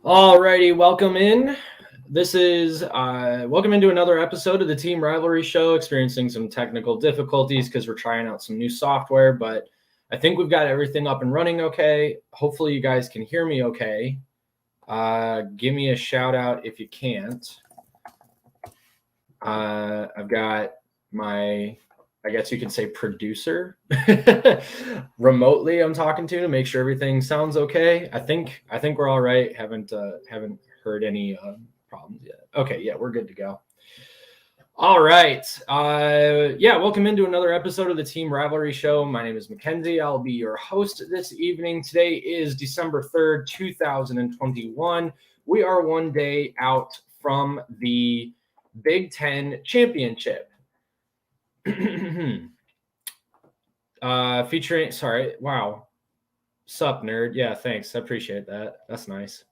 Alrighty, welcome in. This is welcome into another episode of the Team Rivalry Show. Experiencing some technical difficulties because we're trying out some new software, but I think we've got everything up and running okay. Hopefully you guys can hear me okay. Give me a shout out if you can't. I've got my, I guess you could say, producer remotely I'm talking to make sure everything sounds okay. I think we're all right. Haven't heard any problems yet. Okay, yeah, we're good to go. All right. Welcome into another episode of the Team Rivalry Show. My name is Mackenzie. I'll be your host this evening. Today is December 3rd, 2021. We are one day out from the Big Ten Championship. Wow. Sup, nerd. Yeah, thanks. I appreciate that. That's nice.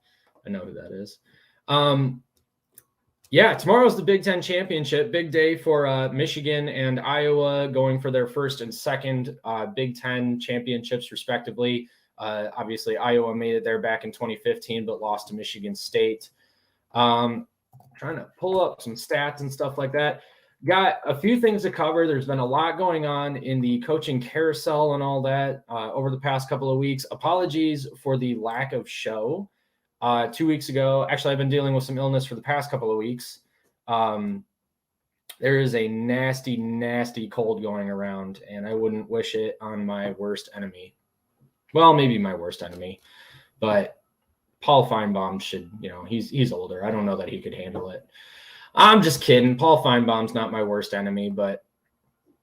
I know who that is. Tomorrow's the Big Ten Championship. Big day for Michigan and Iowa going for their first and second Big Ten championships, respectively. Obviously, Iowa made it there back in 2015, but lost to Michigan State. Trying to pull up some stats and stuff like that. Got a few things to cover. There's been a lot going on in the coaching carousel and all that over the past couple of weeks. Apologies for the lack of show 2 weeks ago. Actually, I've been dealing with some illness for the past couple of weeks. There is a nasty, nasty cold going around, and I wouldn't wish it on my worst enemy. Well, maybe my worst enemy, but Paul Feinbaum should, he's older. I don't know that he could handle it. I'm just kidding. Paul Feinbaum's not my worst enemy, but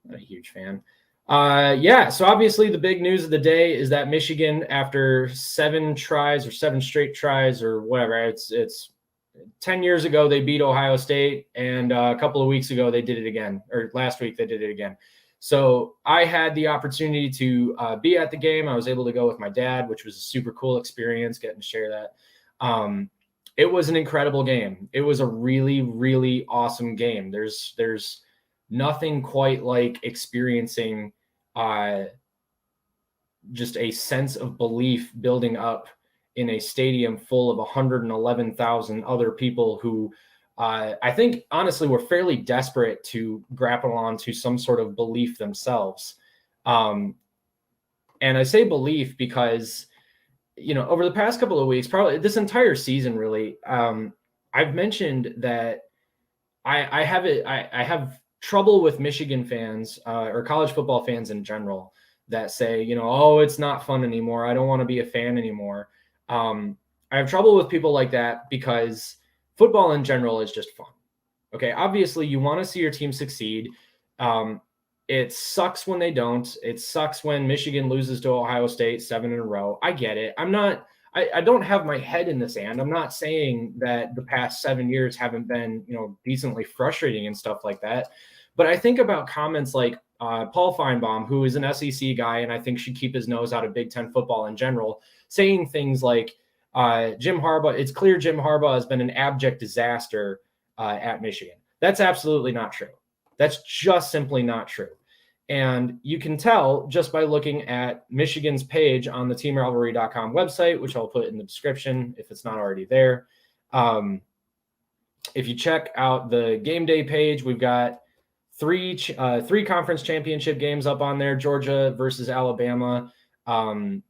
I'm a huge fan. So obviously the big news of the day is that Michigan, after 7 straight tries or whatever, it's 10 years ago they beat Ohio State, and a couple of weeks ago they did it again, or last week they did it again. So I had the opportunity to be at the game. I was able to go with my dad, which was a super cool experience, getting to share that. It was an incredible game. It was a really, really awesome game. There's nothing quite like experiencing just a sense of belief building up in a stadium full of 111,000 other people who I think, honestly, were fairly desperate to grapple onto some sort of belief themselves. And I say belief because, over the past couple of weeks, probably this entire season, really, I've mentioned that I have trouble with Michigan fans or college football fans in general that say, it's not fun anymore. I don't want to be a fan anymore. I have trouble with people like that because football in general is just fun. Okay, obviously you want to see your team succeed. It sucks when they don't. It sucks when Michigan loses to Ohio State 7 in a row. I get it. I don't have my head in the sand. I'm not saying that the past 7 years haven't been, decently frustrating and stuff like that. But I think about comments like Paul Feinbaum, who is an SEC guy and I think should keep his nose out of Big Ten football in general, saying things like, Jim Harbaugh, it's clear Jim Harbaugh has been an abject disaster at Michigan. That's absolutely not true. That's just simply not true. And you can tell just by looking at Michigan's page on the teamrivalry.com website, which I'll put in the description if it's not already there. If you check out the game day page, we've got three conference championship games up on there: Georgia versus Alabama,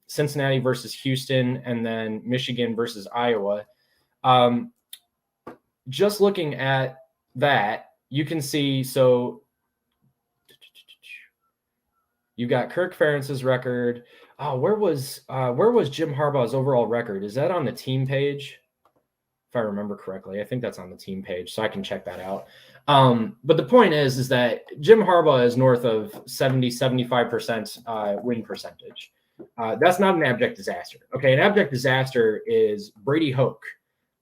Cincinnati versus Houston, and then Michigan versus Iowa. Just looking at that, you can see, so you've got Kirk Ferentz's record. Oh, where was Jim Harbaugh's overall record? Is that on the team page? If I remember correctly, I think that's on the team page, so I can check that out. But the point is that Jim Harbaugh is north of 75% win percentage. That's not an abject disaster. Okay, an abject disaster is Brady Hoke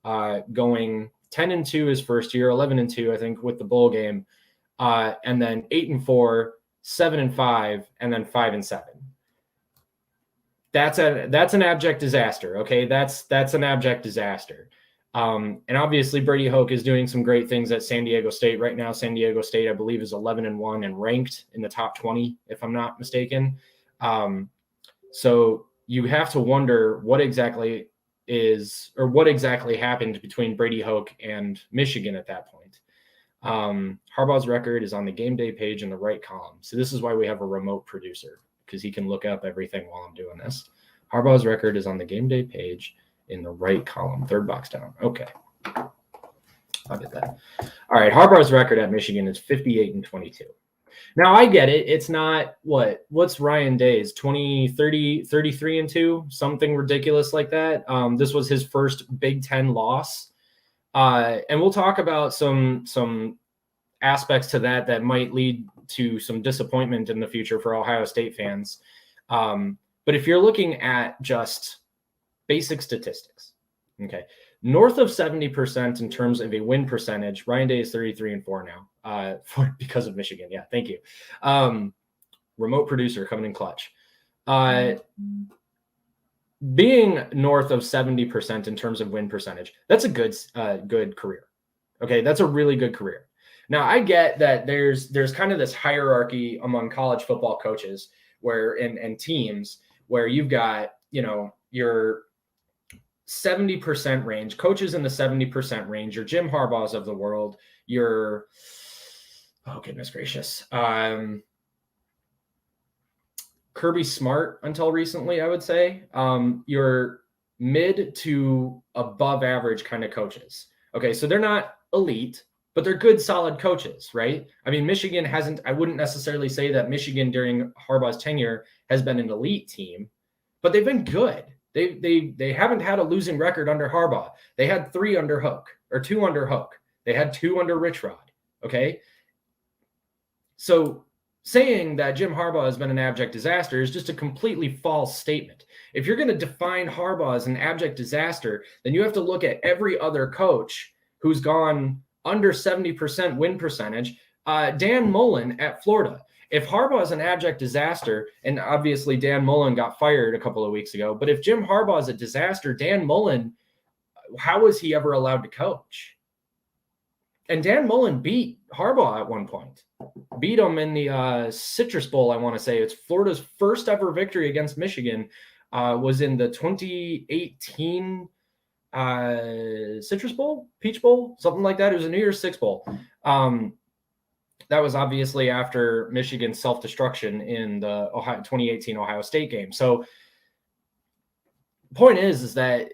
going 10-2 his first year, 11-2, I think, with the bowl game, and then 8-4, 7-5, and then 5-7. That's an abject disaster. Okay, that's an abject disaster. And obviously Brady Hoke is doing some great things at San Diego State right now. San Diego State, I believe, is 11-1 and ranked in the top 20, if I'm not mistaken. So you have to wonder what exactly happened between Brady Hoke and Michigan at that point. Harbaugh's record is on the game day page in the right column. So this is why we have a remote producer, because he can look up everything while I'm doing this. Harbaugh's record is on the game day page in the right column, third box down. Okay. I'll get that. All right. Harbaugh's record at Michigan is 58-22. Now I get it. It's not what's Ryan Day's 33-2, something ridiculous like that. This was his first Big Ten loss. And we'll talk about some aspects to that might lead to some disappointment in the future for Ohio State fans. But if you're looking at just basic statistics, okay, north of 70% in terms of a win percentage, Ryan Day is 33-4 now because of Michigan. Yeah, thank you. Remote producer coming in clutch. Being north of 70% in terms of win percentage, that's a good career. Okay, that's a really good career. Now, I get that there's kind of this hierarchy among college football coaches and teams where you've got, your 70% range, coaches in the 70% range, your Jim Harbaughs of the world, your, oh goodness gracious, Kirby Smart until recently, I would say, your mid to above average kind of coaches. Okay, so they're not elite, but they're good, solid coaches, right? I mean, Michigan I wouldn't necessarily say that Michigan during Harbaugh's tenure has been an elite team, but they've been good. They haven't had a losing record under Harbaugh. They had 3 under Hook, or 2 under Hook. They had 2 under Rich Rod, okay? So saying that Jim Harbaugh has been an abject disaster is just a completely false statement. If you're going to define Harbaugh as an abject disaster, then you have to look at every other coach who's gone under 70% win percentage. Dan Mullen at Florida. If Harbaugh is an abject disaster, and obviously Dan Mullen got fired a couple of weeks ago, but if Jim Harbaugh is a disaster, Dan Mullen, how was he ever allowed to coach? And Dan Mullen beat Harbaugh at one point. Beat him in the Citrus Bowl, I want to say. It's Florida's first ever victory against Michigan was in the 2018 Citrus Bowl, Peach Bowl, something like that. It was a New Year's Six Bowl. That was obviously after Michigan's self-destruction in the 2018 Ohio State game. So point is that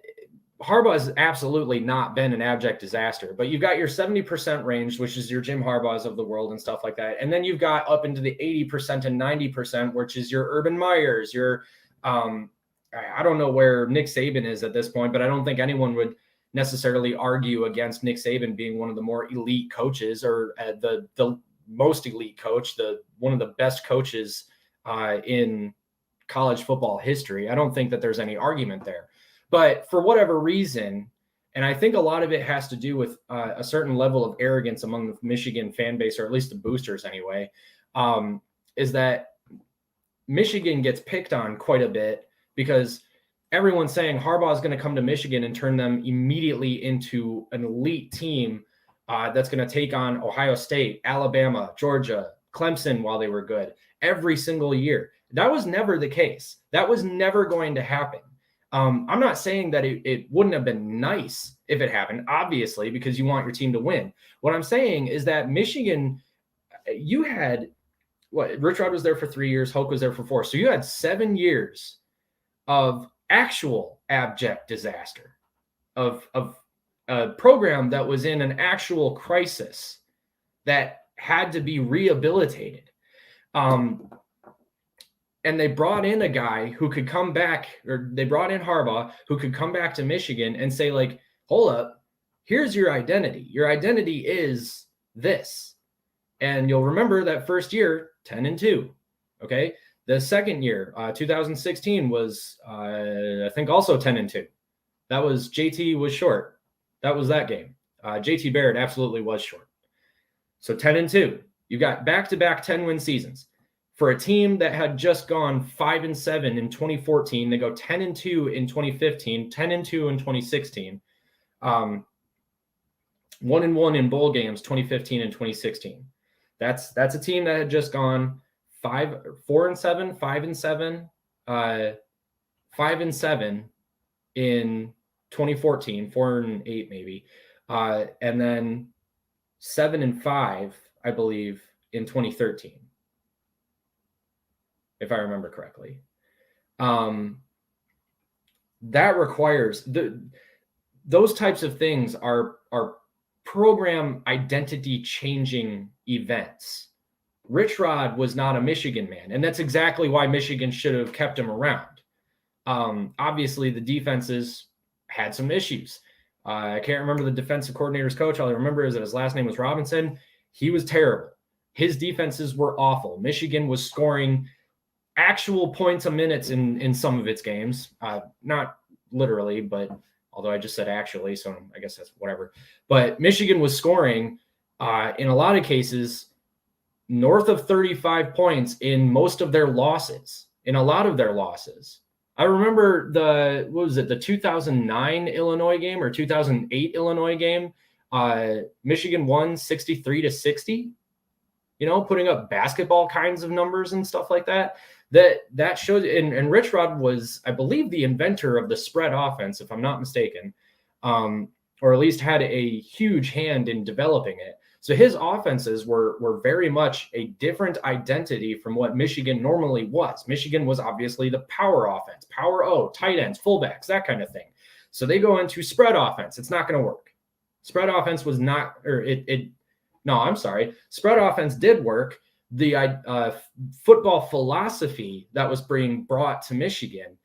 Harbaugh has absolutely not been an abject disaster, but you've got your 70% range, which is your Jim Harbaughs of the world and stuff like that. And then you've got up into the 80% and 90%, which is your Urban Meyers, your, I don't know where Nick Saban is at this point, but I don't think anyone would necessarily argue against Nick Saban being one of the more elite coaches or the most elite coach, one of the best coaches in college football history. I don't think that there's any argument there. But for whatever reason, and I think a lot of it has to do with a certain level of arrogance among the Michigan fan base, or at least the boosters anyway, is that Michigan gets picked on quite a bit because everyone's saying Harbaugh is going to come to Michigan and turn them immediately into an elite team that's going to take on Ohio State, Alabama, Georgia, Clemson while they were good every single year. That was never the case. That was never going to happen. I'm not saying that it wouldn't have been nice if it happened, obviously, because you want your team to win. What I'm saying is that Michigan, you had Rich Rod was there for 3 years, Hoke was there for 4. So you had 7 years of actual abject disaster, of a program that was in an actual crisis that had to be rehabilitated. And they brought in a guy who could come back, or they brought in Harbaugh, who could come back to Michigan and say, like, hold up, here's your identity. Your identity is this. And you'll remember that first year, 10-2. Okay. The second year, 2016 was, I think, also 10-2. That was JT was short. That was that game. JT Barrett absolutely was short. So 10-2. You got back-to-back 10-win seasons. For a team that had just gone 5-7 in 2014, they go 10-2 in 2015, 10-2 in 2016. 1-1 in bowl games, 2015 and 2016. That's a team that had just gone 4-7, 5-7, 5-7 in 2014, 4-8 maybe, and then 7-5, I believe, in 2013, if I remember correctly. That requires those types of things are program identity changing events. Rich Rod was not a Michigan man, and that's exactly why Michigan should have kept him around. Obviously, the defenses had some issues. I can't remember the defensive coordinator's coach. All I remember is that his last name was Robinson. He was terrible. His defenses were awful. Michigan was scoring actual points a minute in some of its games. Not literally, but although I just said actually, so I guess that's whatever. But Michigan was scoring in a lot of cases north of 35 points in most of their losses, in a lot of their losses. I remember the 2009 Illinois game or 2008 Illinois game. Michigan won 63-60, putting up basketball kinds of numbers and stuff like that. That shows, and Rich Rod was, I believe, the inventor of the spread offense, if I'm not mistaken, or at least had a huge hand in developing it. So his offenses were very much a different identity from what Michigan normally was. Michigan was obviously the power offense, power O, tight ends, fullbacks, that kind of thing. So they go into spread offense. It's not going to work. Spread offense was not, Spread offense did work. The football philosophy that was being brought to Michigan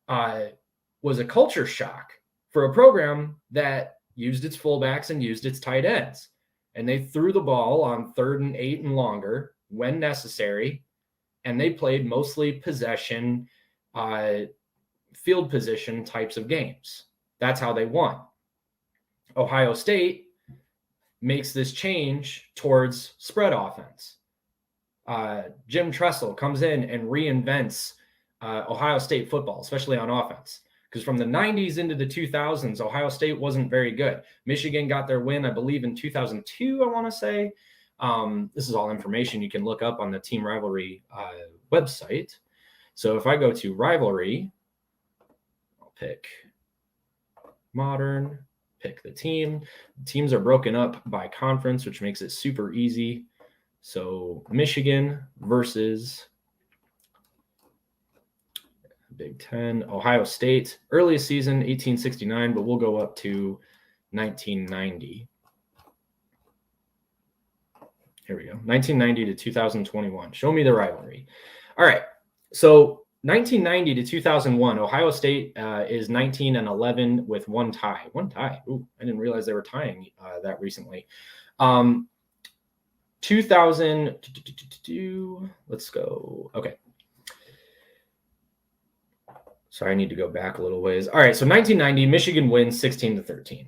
was a culture shock for a program that used its fullbacks and used its tight ends. And they threw the ball on 3rd and 8 and longer when necessary. And they played mostly possession, field position types of games. That's how they won. Ohio State makes this change towards spread offense. Jim Tressel comes in and reinvents Ohio State football, especially on offense. Because from the 90s into the 2000s, Ohio State wasn't very good. Michigan got their win, I believe, in 2002, I want to say. This is all information you can look up on the Team Rivalry website. So if I go to Rivalry, I'll pick Modern, pick the team. The teams are broken up by conference, which makes it super easy. So Michigan versus Big Ten, Ohio State, earliest season, 1869, but we'll go up to 1990. Here we go, 1990 to 2021. Show me the rivalry. All right, so 1990 to 2001, Ohio State is 19-11 with one tie. One tie. Ooh, I didn't realize they were tying that recently. 2002, let's go. Okay. Sorry, I need to go back a little ways. All right, so 1990, Michigan wins 16-13.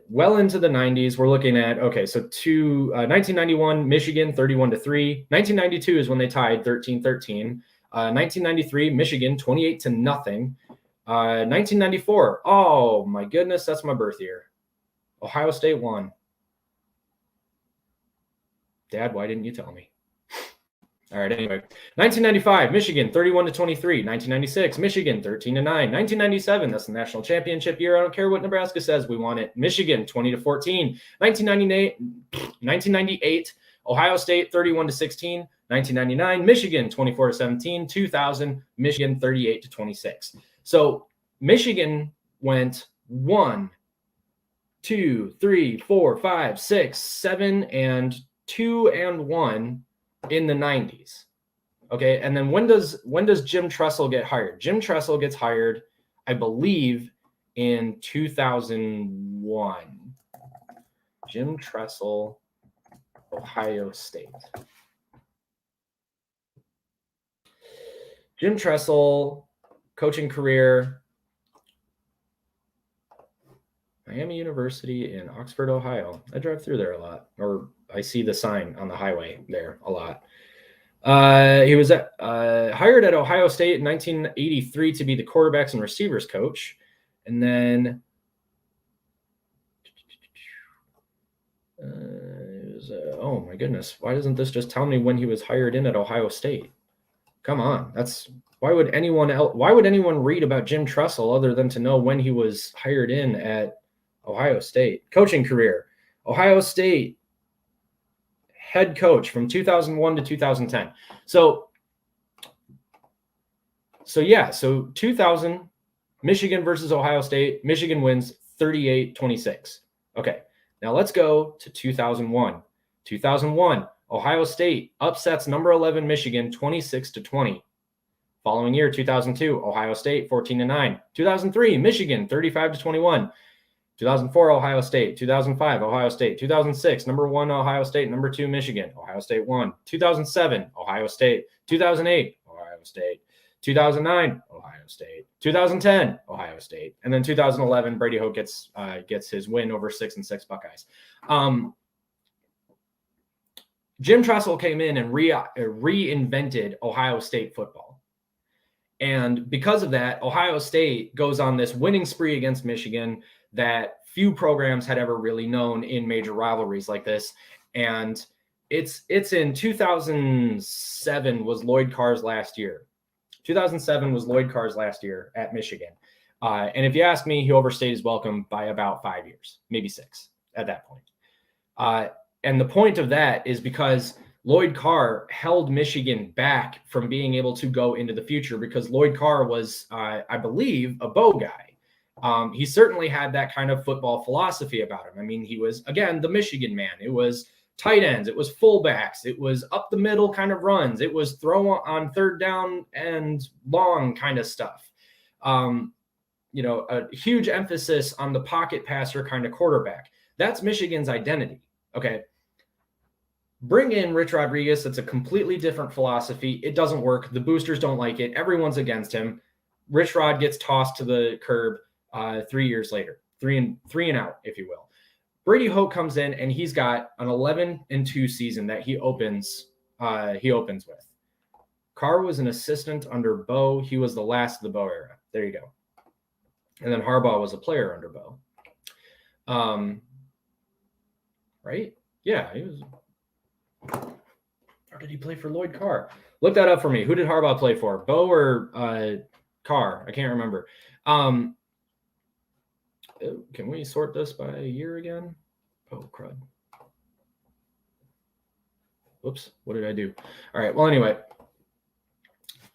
Well into the 90s, we're looking at, okay, so 1991, Michigan 31-3. 1992 is when they tied 13-13. 1993, Michigan 28-0. 1994, oh my goodness, that's my birth year. Ohio State won. Dad, why didn't you tell me? All right, anyway. 1995, Michigan 31-23. 1996, Michigan 13-9. 1997, that's the national championship year. I don't care what Nebraska says, we won it. Michigan 20-14. 1998, Ohio State 31-16. 1999, Michigan 24-17. 2000, Michigan 38-26. So Michigan went 1, 2, 3, 4, 5, 6, 7, and 2-1 in the 90s. Okay, and then when does Jim Tressel get hired? Jim Tressel gets hired, I believe, in 2001. Jim Tressel, Ohio State. Jim Tressel, coaching career, Miami University in Oxford, Ohio. I drive through there a lot, or I see the sign on the highway there a lot. He was hired at Ohio State in 1983 to be the quarterbacks and receivers coach. And then Oh my goodness. Why doesn't this just tell me when he was hired in at Ohio State? Come on. Why would anyone read about Jim Tressel other than to know when he was hired in at Ohio State? Coaching career. Ohio State head coach from 2001 to 2010. So 2000, Michigan versus Ohio State. Michigan wins 38-26. Okay, now let's go to 2001. 2001, Ohio State upsets number 11 Michigan 26-20. Following year, 2002, Ohio State 14-9. 2003, Michigan 35-21. 2004, Ohio State. 2005, Ohio State. 2006, number 1 Ohio State, number 2 Michigan. Ohio State won. 2007, Ohio State. 2008, Ohio State. 2009, Ohio State. 2010, Ohio State. And then 2011, Brady Hoke gets his win over 6-6 Buckeyes. Jim Tressel came in and reinvented Ohio State football. And because of that, Ohio State goes on this winning spree against Michigan that few programs had ever really known in major rivalries like this. And it's in 2007 was Lloyd Carr's last year. 2007 was Lloyd Carr's last year at Michigan. And if you ask me, he overstayed his welcome by about 5 years, maybe 6 at that point. And the point of that is because Lloyd Carr held Michigan back from being able to go into the future because Lloyd Carr was, I believe, a Bo guy. He certainly had that kind of football philosophy about him. I mean, he was, again, the Michigan man. It was tight ends. It was fullbacks. It was up the middle kind of runs. It was throw on third down and long kind of stuff. A huge emphasis on the pocket passer kind of quarterback. That's Michigan's identity. Okay. Bring in Rich Rodriguez. That's a completely different philosophy. It doesn't work. The boosters don't like it. Everyone's against him. Rich Rod gets tossed to the curb 3 years later, three and out, if you will. Brady Hoke comes in and he's got an 11-2 season that he opens with. Carr was an assistant under Bo. He was the last of the Bo era. There you go. And then Harbaugh was a player under Bo. Right? Yeah, he was. Or did he play for Lloyd Carr? Look that up for me. Who did Harbaugh play for? Bo or Carr? I can't remember. Can we sort this by year again? Oh, crud. Whoops. What did I do? All right. Well, anyway.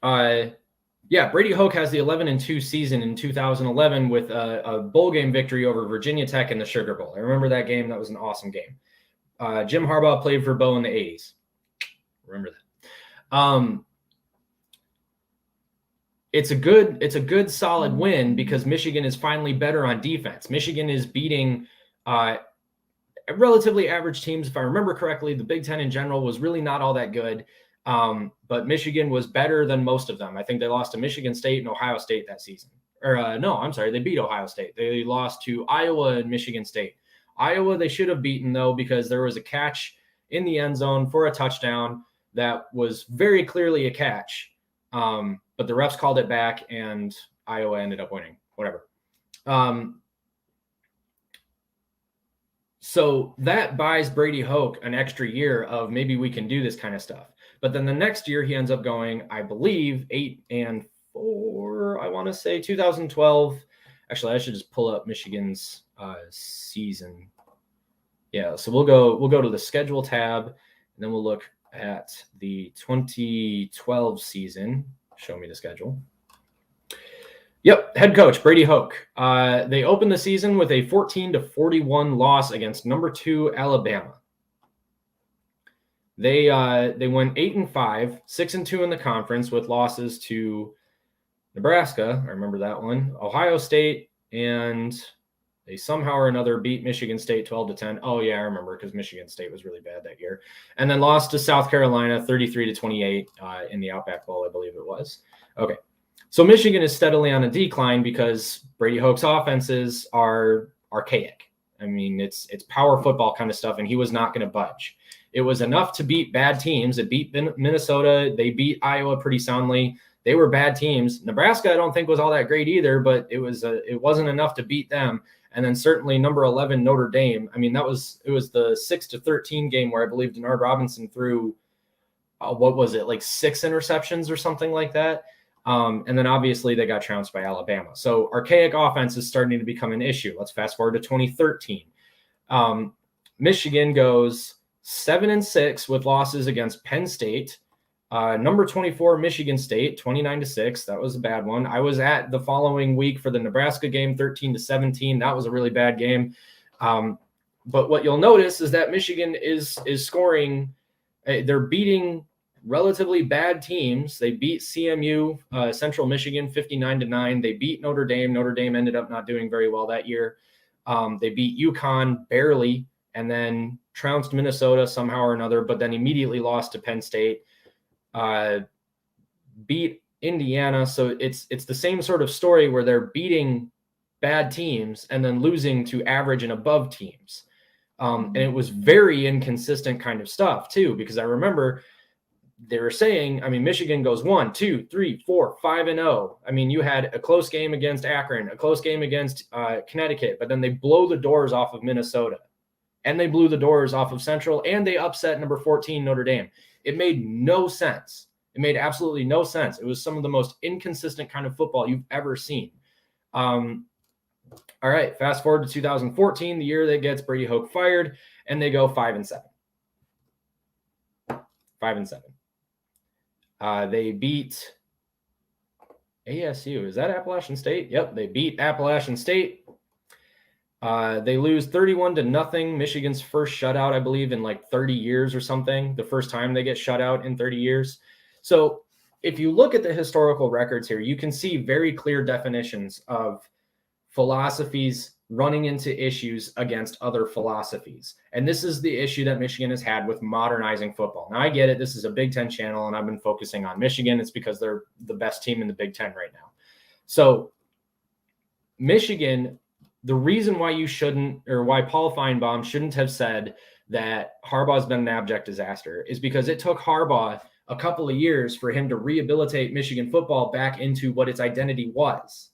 Brady Hoke has the 11-2 season in 2011 with a bowl game victory over Virginia Tech in the Sugar Bowl. I remember that game. That was an awesome game. Jim Harbaugh played for Bo in the 80s. Remember that. It's a good solid win because Michigan is finally better on defense. Michigan is beating relatively average teams. If I remember correctly, the Big Ten in general was really not all that good. But Michigan was better than most of them. I think they lost to Michigan State and Ohio State that season. They beat Ohio State. They lost to Iowa and Michigan State. Iowa, they should have beaten, though, because there was a catch in the end zone for a touchdown that was very clearly a catch. But the refs called it back, and Iowa ended up winning. Whatever. So that buys Brady Hoke an extra year of maybe we can do this kind of stuff. But then the next year he ends up going, I believe, 8-4. I want to say 2012. Actually, I should just pull up Michigan's season. Yeah, so we'll go to the schedule tab, and then we'll look at the 2012 season. Show me the schedule. Yep, head coach Brady Hoke. They opened the season with a 14-41 loss against number 2 Alabama. They went 8-5, 6-2 in the conference with losses to Nebraska. I remember that one. Ohio State, and they somehow or another beat Michigan State 12-10. Oh yeah, I remember because Michigan State was really bad that year. And then lost to South Carolina 33-28 in the Outback Bowl, I believe it was. Okay. So Michigan is steadily on a decline because Brady Hoke's offenses are archaic. I mean, it's power football kind of stuff, and he was not going to budge. It was enough to beat bad teams. It beat Minnesota. They beat Iowa pretty soundly. They were bad teams. Nebraska, I don't think, was all that great either, but it wasn't enough to beat them. And then certainly number 11 Notre Dame. I mean, it was the 6-13 game where I believe Denard Robinson threw what was it, like 6 interceptions or something like that. And then obviously they got trounced by Alabama. So archaic offense is starting to become an issue. Let's fast forward to 2013. Michigan goes 7-6 with losses against Penn State. Number 24, Michigan State, 29-6. That was a bad one. I was at the following week for the Nebraska game, 13-17. That was a really bad game. But what you'll notice is that Michigan is scoring. They're beating relatively bad teams. They beat CMU, Central Michigan, 59-9. They beat Notre Dame. Notre Dame ended up not doing very well that year. They beat UConn barely, and then trounced Minnesota somehow or another, but then immediately lost to Penn State. Beat Indiana. So it's the same sort of story where they're beating bad teams and then losing to average and above teams. And it was very inconsistent kind of stuff too, because I remember they were saying, I mean, Michigan goes 1, 2, 3, 4, 5-0. I mean, you had a close game against Akron, a close game against Connecticut, but then they blow the doors off of Minnesota, and they blew the doors off of Central, and they upset number 14 Notre Dame. It made no sense. It made absolutely no sense. It was some of the most inconsistent kind of football you've ever seen. All right, fast forward to 2014, the year that gets Brady Hoke fired, and they go 5-7. 5-7. They beat ASU. Is that Appalachian State? Yep, they beat Appalachian State. They lose 31-0. Michigan's first shutout, I believe, in like 30 years or something. The first time they get shut out in 30 years. So if you look at the historical records here, you can see very clear definitions of philosophies running into issues against other philosophies. And this is the issue that Michigan has had with modernizing football. Now, I get it. This is a Big Ten channel, and I've been focusing on Michigan. It's because they're the best team in the Big Ten right now. So Michigan, the reason why you shouldn't, or why Paul Feinbaum shouldn't have said that Harbaugh's been an abject disaster, is because it took Harbaugh a couple of years for him to rehabilitate Michigan football back into what its identity was.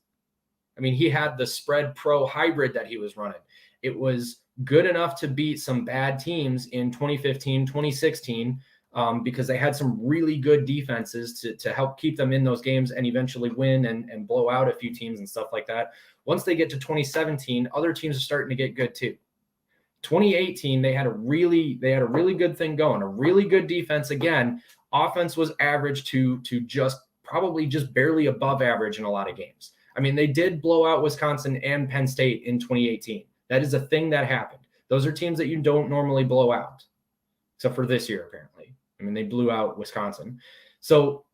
I mean, he had the spread pro hybrid that he was running. It was good enough to beat some bad teams in 2015, 2016, because they had some really good defenses to help keep them in those games and eventually win and blow out a few teams and stuff like that. Once they get to 2017, other teams are starting to get good too. 2018, they had a really good thing going, a really good defense. Again, offense was average to just barely above average in a lot of games. I mean, they did blow out Wisconsin and Penn State in 2018. That is a thing that happened. Those are teams that you don't normally blow out, except for this year, apparently. I mean, they blew out Wisconsin. So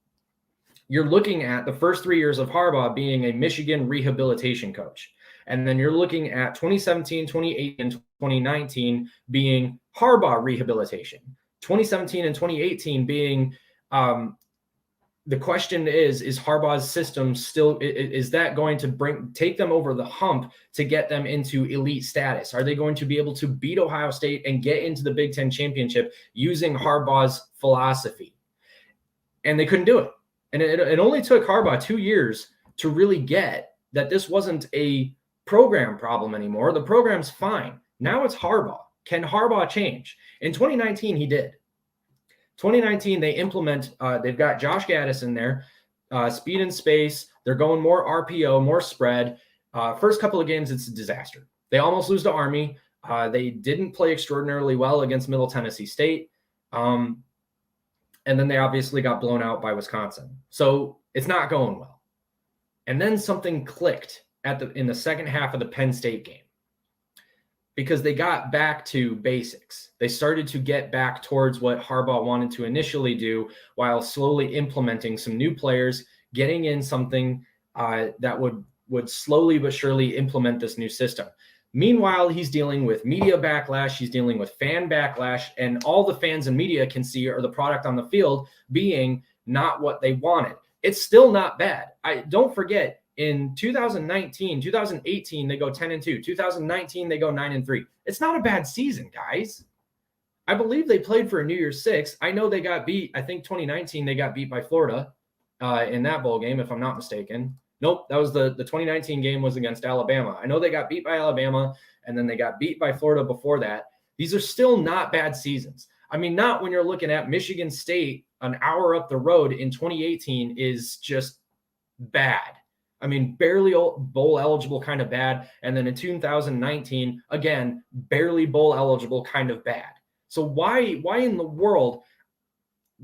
you're looking at the first 3 years of Harbaugh being a Michigan rehabilitation coach. And then you're looking at 2017, 2018, and 2019 being Harbaugh rehabilitation. 2017 and 2018 being the question is Harbaugh's system still, is that going to take them over the hump to get them into elite status? Are they going to be able to beat Ohio State and get into the Big Ten championship using Harbaugh's philosophy? And they couldn't do it. And it only took Harbaugh 2 years to really get that this wasn't a program problem anymore. The program's fine. Now it's Harbaugh. Can Harbaugh change? In 2019, he did. 2019, they implement, they've got Josh Gaddis in there, speed and space. They're going more RPO, more spread. First couple of games, it's a disaster. They almost lose to Army. They didn't play extraordinarily well against Middle Tennessee State. And then they obviously got blown out by Wisconsin. So it's not going well. And then something clicked in the second half of the Penn State game, because they got back to basics. They started to get back towards what Harbaugh wanted to initially do, while slowly implementing some new players, getting in something that would slowly but surely implement this new system. Meanwhile, he's dealing with media backlash. He's dealing with fan backlash, and all the fans and media can see are the product on the field being not what they wanted. It's still not bad. Don't forget, in 2019, 2018, they go 10-2. 2019, they go 9-3. It's not a bad season, guys. I believe they played for a New Year's Six. I know they got beat. I think 2019 they got beat by Florida in that bowl game, if I'm not mistaken. Nope, that was the 2019 game was against Alabama. I know they got beat by Alabama, and then they got beat by Florida before that. These are still not bad seasons. I mean, not when you're looking at Michigan State an hour up the road in 2018 is just bad. I mean, barely bowl eligible, kind of bad. And then in 2019, again, barely bowl eligible, kind of bad. So why in the world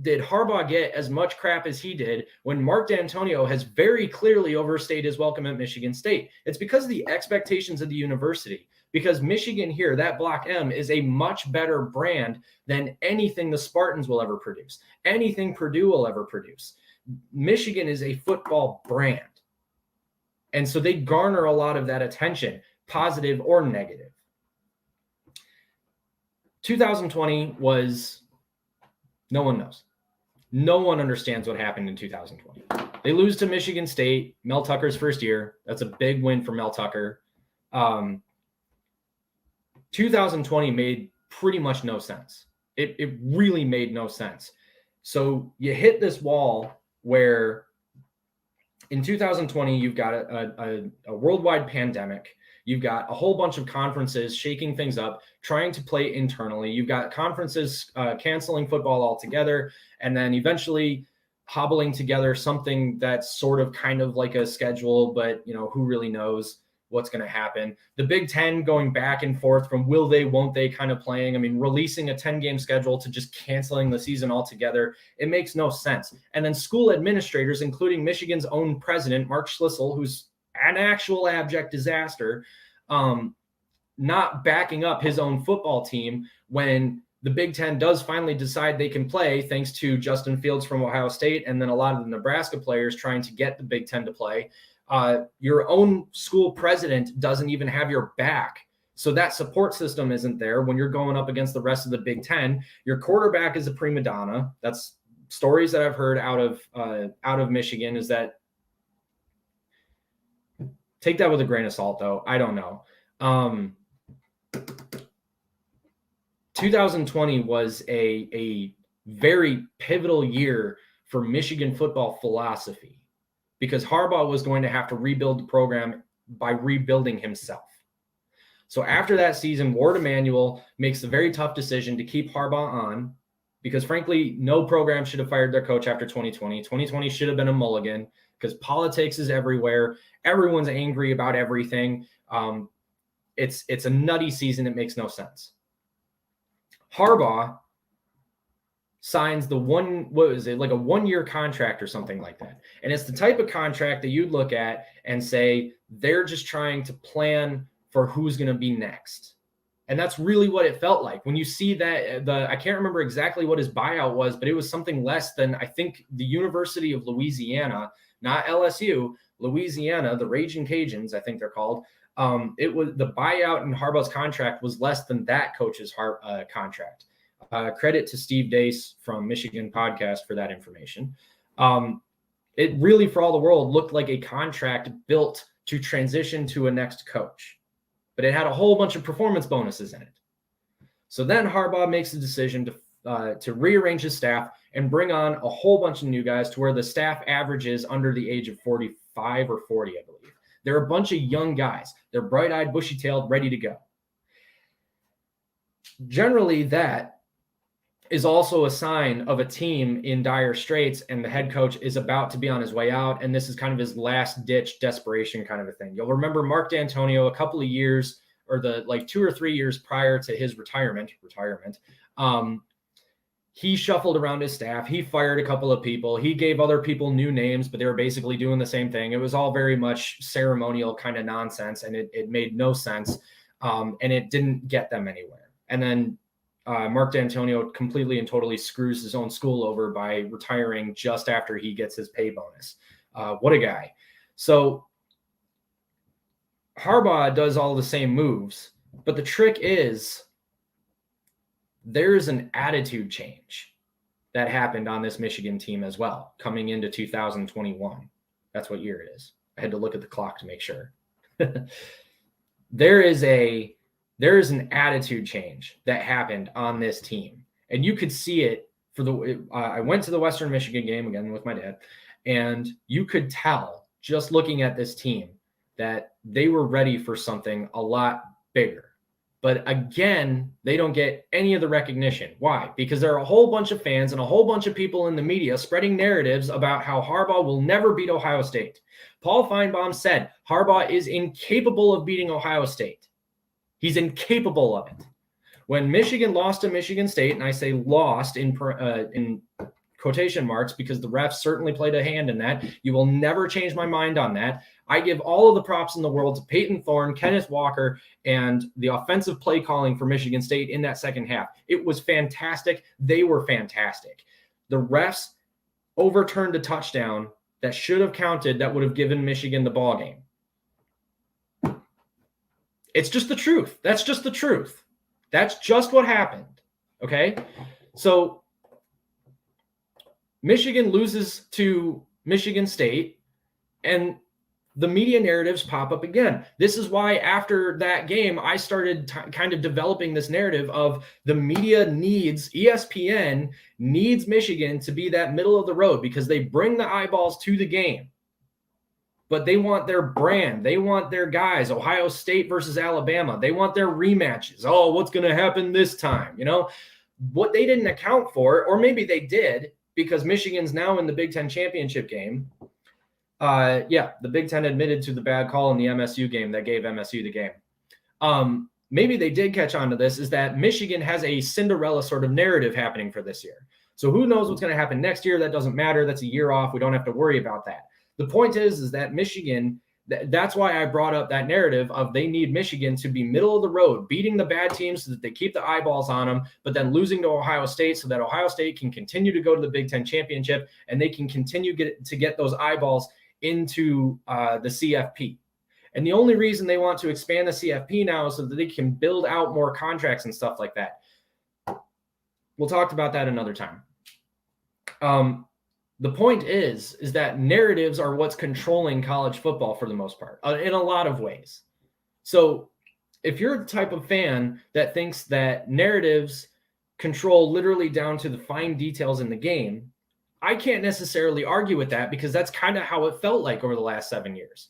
did Harbaugh get as much crap as he did when Mark D'Antonio has very clearly overstayed his welcome at Michigan State? It's because of the expectations of the university. Because Michigan here, that Block M, is a much better brand than anything the Spartans will ever produce, anything Purdue will ever produce. Michigan is a football brand. And so they garner a lot of that attention, positive or negative. 2020 was, no one knows. No one understands what happened in 2020. They lose to Michigan State, Mel Tucker's first year. That's a big win for Mel Tucker. 2020 made pretty much no sense. It really made no sense. So you hit this wall where in 2020, you've got a worldwide pandemic. You've got a whole bunch of conferences shaking things up, trying to play internally. You've got conferences canceling football altogether, and then eventually hobbling together something that's sort of kind of like a schedule, but who really knows what's going to happen. The Big Ten going back and forth from will they, won't they kind of playing. I mean, releasing a 10-game schedule to just canceling the season altogether. It makes no sense. And then school administrators, including Michigan's own president, Mark Schlissel, who's an actual abject disaster, not backing up his own football team when the Big Ten does finally decide they can play, thanks to Justin Fields from Ohio State and then a lot of the Nebraska players trying to get the Big Ten to play. Your own school president doesn't even have your back. So that support system isn't there when you're going up against the rest of the Big Ten. Your quarterback is a prima donna. That's stories that I've heard out of Michigan, is that, take that with a grain of salt, though. I don't know. 2020 was a very pivotal year for Michigan football philosophy, because Harbaugh was going to have to rebuild the program by rebuilding himself. So after that season, Ward Emanuel makes the very tough decision to keep Harbaugh on, because frankly, no program should have fired their coach after 2020. 2020 should have been a mulligan, because politics is everywhere. Everyone's angry about everything. It's a nutty season. It makes no sense. Harbaugh signs the like a 1-year contract or something like that. And it's the type of contract that you'd look at and say, they're just trying to plan for who's going to be next. And that's really what it felt like when you see that. I can't remember exactly what his buyout was, but it was something less than, I think, the University of Louisiana, not LSU, Louisiana, the Raging Cajuns, I think they're called. It was the buyout in Harbaugh's contract was less than that coach's contract. Credit to Steve Dace from Michigan Podcast for that information. It really, for all the world, looked like a contract built to transition to a next coach, but it had a whole bunch of performance bonuses in it. So then Harbaugh makes the decision to rearrange his staff and bring on a whole bunch of new guys to where the staff averages under the age of 45 or 40, I believe. They're a bunch of young guys. They're bright-eyed, bushy-tailed, ready to go. Generally, that is also a sign of a team in dire straits, and the head coach is about to be on his way out, and this is kind of his last-ditch desperation kind of a thing. You'll remember Mark D'Antonio a couple of years, or 2 or 3 years prior to his retirement, he shuffled around his staff. He fired a couple of people. He gave other people new names, but they were basically doing the same thing. It was all very much ceremonial kind of nonsense, and it made no sense, and it didn't get them anywhere. And then Mark D'Antonio completely and totally screws his own school over by retiring just after he gets his pay bonus. What a guy. So Harbaugh does all the same moves, but the trick is there's an attitude change that happened on this Michigan team as well, coming into 2021. That's what year it is. I had to look at the clock to make sure. There is a there is an attitude change that happened on this team. And you could see it I went to the Western Michigan game again with my dad, and you could tell just looking at this team that they were ready for something a lot bigger. But again, they don't get any of the recognition. Why? Because there are a whole bunch of fans and a whole bunch of people in the media spreading narratives about how Harbaugh will never beat Ohio State. Paul Feinbaum said Harbaugh is incapable of beating Ohio State. He's incapable of it. When Michigan lost to Michigan State, and I say lost in quotation marks because the refs certainly played a hand in that. You will never change my mind on that. I give all of the props in the world to Peyton Thorne, Kenneth Walker, and the offensive play calling for Michigan State in that second half. It was fantastic. They were fantastic. The refs overturned a touchdown that should have counted that would have given Michigan the ball game. It's just the truth. That's just the truth. That's just what happened. Okay? So Michigan loses to Michigan State, and the media narratives pop up again. This is why after that game, I started kind of developing this narrative of the media needs, ESPN needs Michigan to be that middle of the road because they bring the eyeballs to the game. But they want their brand. They want their guys, Ohio State versus Alabama. They want their rematches. Oh, what's going to happen this time? You know, what they didn't account for, or maybe they did, because Michigan's now in the Big Ten championship game. The Big Ten admitted to the bad call in the MSU game that gave MSU the game. Maybe they did catch on to this, is that Michigan has a Cinderella sort of narrative happening for this year. So who knows what's going to happen next year? That doesn't matter. That's a year off. We don't have to worry about that. The point is that Michigan, that's why I brought up that narrative of they need Michigan to be middle of the road, beating the bad teams so that they keep the eyeballs on them, but then losing to Ohio State so that Ohio State can continue to go to the Big Ten championship and they can continue to get those eyeballs into the CFP. And the only reason they want to expand the CFP now is so that they can build out more contracts and stuff like that. We'll talk about that another time. The point is that narratives are what's controlling college football for the most part, in a lot of ways. So if you're the type of fan that thinks that narratives control literally down to the fine details in the game, I can't necessarily argue with that because that's kind of how it felt like over the last 7 years.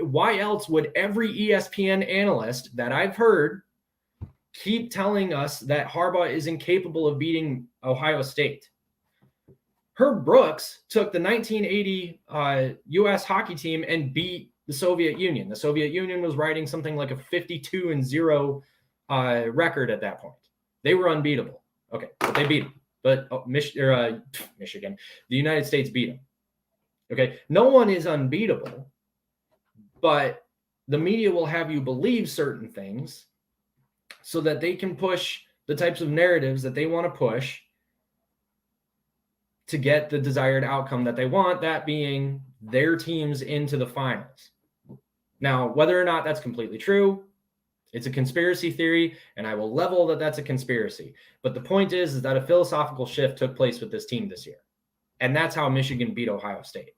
Why else would every ESPN analyst that I've heard keep telling us that Harbaugh is incapable of beating Ohio State? Herb Brooks took the 1980 U.S. hockey team and beat the Soviet Union. The Soviet Union was riding something like a 52-0 record at that point. They were unbeatable. Okay, but they beat them. But Michigan, the United States beat them. Okay, no one is unbeatable, but the media will have you believe certain things so that they can push the types of narratives that they want to push to get the desired outcome that they want, that being their teams into the finals. Now, whether or not that's completely true, it's a conspiracy theory, and I will level that that's a conspiracy. But the point is that a philosophical shift took place with this team this year. And that's how Michigan beat Ohio State.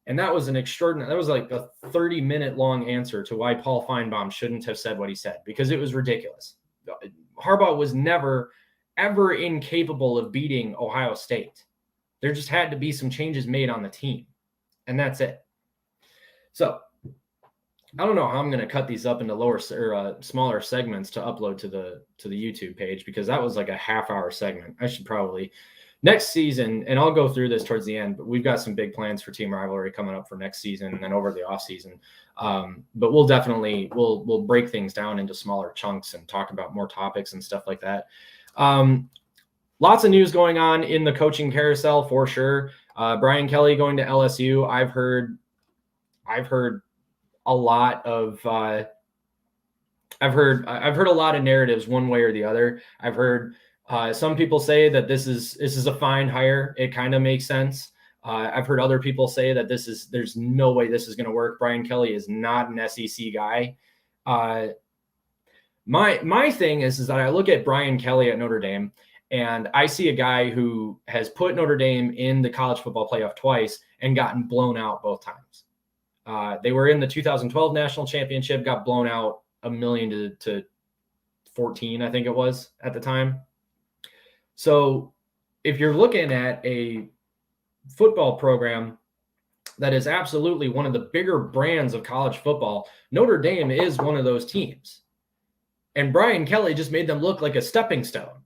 And that was that was like a 30-minute long answer to why Paul Feinbaum shouldn't have said what he said, because it was ridiculous. Harbaugh was never, ever incapable of beating Ohio State. There just had to be some changes made on the team, and that's it. So I don't know how I'm going to cut these up into smaller segments to upload to the YouTube page, because that was like a half-hour segment. I should probably next season, and I'll go through this towards the end, but we've got some big plans for Team Rivalry coming up for next season and then over the off season. But we'll definitely we'll break things down into smaller chunks and talk about more topics and stuff like that. Lots of news going on in the coaching carousel for sure. Brian Kelly going to LSU. I've heard a lot of I've heard a lot of narratives one way or the other. I've heard some people say that this is a fine hire. It kind of makes sense. I've heard other people say that there's no way this is going to work. Brian Kelly is not an SEC guy. My thing is that I look at Brian Kelly at Notre Dame, and I see a guy who has put Notre Dame in the college football playoff twice and gotten blown out both times. They were in the 2012 national championship, got blown out 1 million to 14, I think it was at the time. So if you're looking at a football program that is absolutely one of the bigger brands of college football, Notre Dame is one of those teams. And Brian Kelly just made them look like a stepping stone,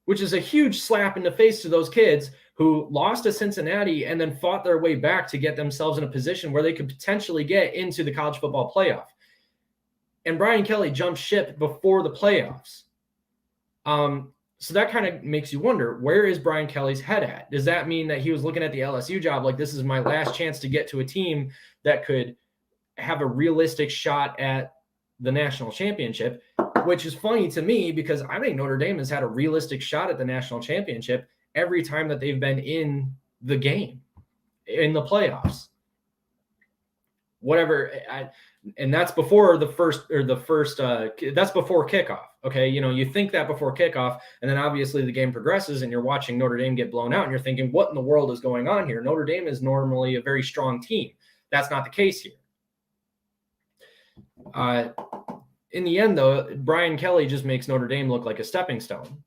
which is a huge slap in the face to those kids who lost to Cincinnati and then fought their way back to get themselves in a position where they could potentially get into the college football playoff. And Brian Kelly jumped ship before the playoffs. So that kind of makes you wonder, where is Brian Kelly's head at? Does that mean that he was looking at the LSU job like, this is my last chance to get to a team that could have a realistic shot at the national championship? Which is funny to me because I think Notre Dame has had a realistic shot at the national championship every time that they've been in the game, in the playoffs. Whatever. And that's before that's before kickoff. Okay. You think that before kickoff, and then obviously the game progresses and you're watching Notre Dame get blown out and you're thinking, what in the world is going on here? Notre Dame is normally a very strong team. That's not the case here. In the end, though, Brian Kelly just makes Notre Dame look like a stepping stone.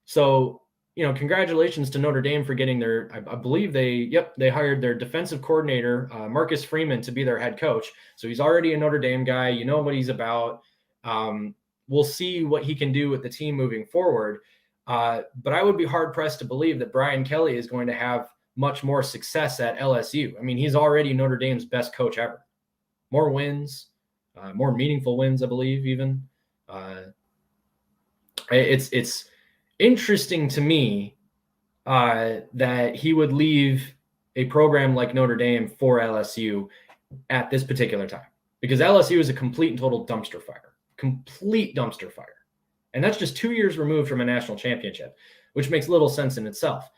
So, congratulations to Notre Dame for getting I believe they hired their defensive coordinator, Marcus Freeman, to be their head coach. So he's already a Notre Dame guy. You know what he's about. We'll see what he can do with the team moving forward. But I would be hard pressed to believe that Brian Kelly is going to have much more success at LSU. I mean, he's already Notre Dame's best coach ever. More wins. More meaningful wins, I believe, even. It's interesting to me that he would leave a program like Notre Dame for LSU at this particular time, because LSU is a complete and total dumpster fire, And that's just 2 years removed from a national championship, which makes little sense in itself.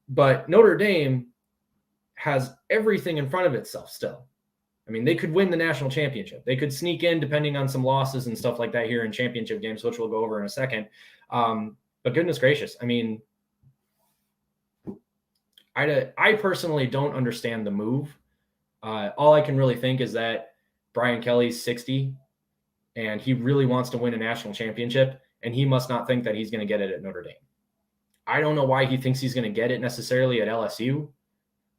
But Notre Dame has everything in front of itself still. I mean, they could win the national championship. They could sneak in depending on some losses and stuff like that here in championship games, which we'll go over in a second. But goodness gracious, I mean, I personally don't understand the move. All I can really think is that Brian Kelly's 60 and he really wants to win a national championship, and he must not think that he's going to get it at Notre Dame. I don't know why he thinks he's going to get it necessarily at LSU.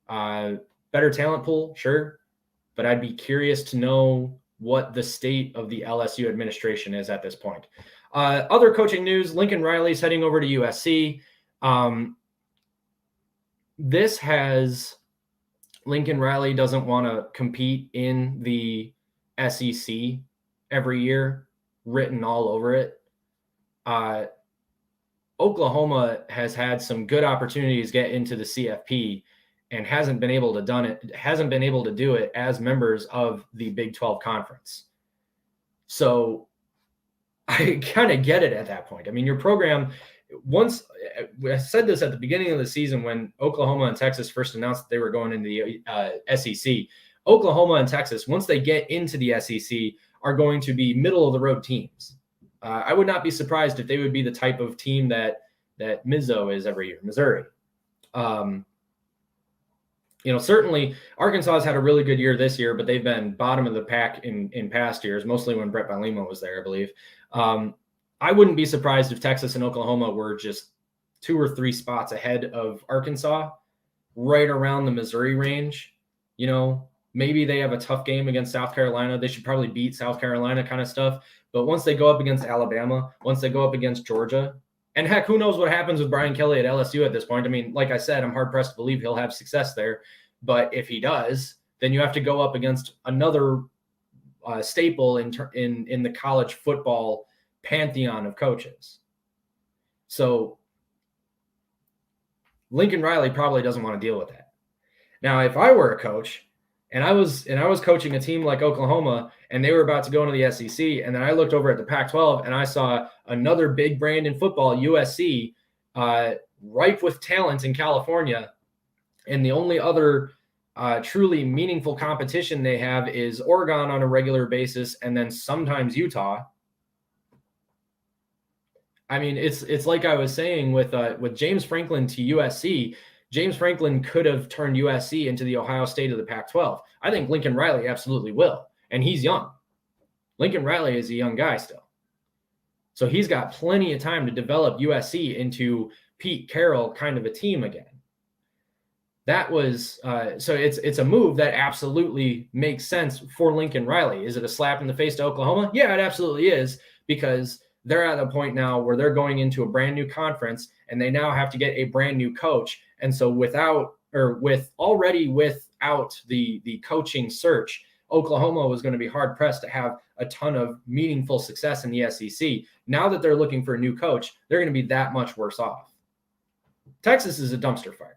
Better talent pool, sure. But I'd be curious to know what the state of the LSU administration is at this point. Other coaching news, Lincoln Riley's heading over to USC. Lincoln Riley doesn't want to compete in the SEC every year, written all over it. Oklahoma has had some good opportunities to get into the CFP and hasn't been able to do it as members of the Big 12 conference. So I kind of get it at that point. I mean, your program, once I said this at the beginning of the season when Oklahoma and Texas first announced that they were going into the SEC, Oklahoma and Texas, once they get into the SEC, are going to be middle of the road teams. I would not be surprised if they would be the type of team that Mizzo is every year, Missouri. Certainly Arkansas has had a really good year this year, but they've been bottom of the pack in past years, mostly when Brett Bielema was there, I believe. I wouldn't be surprised if Texas and Oklahoma were just 2 or 3 spots ahead of Arkansas, right around the Missouri range. Maybe they have a tough game against South Carolina. They should probably beat South Carolina kind of stuff. But once they go up against Alabama, once they go up against Georgia, and heck, who knows what happens with Brian Kelly at LSU at this point? I mean, like I said, I'm hard-pressed to believe he'll have success there. But if he does, then you have to go up against another staple in the college football pantheon of coaches. So Lincoln Riley probably doesn't want to deal with that. Now, if I were a coach and I was coaching a team like Oklahoma and they were about to go into the SEC, and then I looked over at the Pac-12 and I saw another big brand in football, USC, ripe with talent in California, and the only other truly meaningful competition they have is Oregon on a regular basis, and then sometimes Utah. I mean, it's like I was saying with James Franklin to USC. James Franklin could have turned USC into the Ohio State of the Pac-12. I think Lincoln Riley absolutely will, and he's young. Lincoln Riley is a young guy still. So he's got plenty of time to develop USC into Pete Carroll kind of a team again. That was so it's a move that absolutely makes sense for Lincoln Riley. Is it a slap in the face to Oklahoma? Yeah, it absolutely is, because they're at a point now where they're going into a brand new conference and they now have to get a brand new coach. And so without the coaching search, Oklahoma was going to be hard pressed to have a ton of meaningful success in the SEC. Now that they're looking for a new coach, they're going to be that much worse off. Texas is a dumpster fire.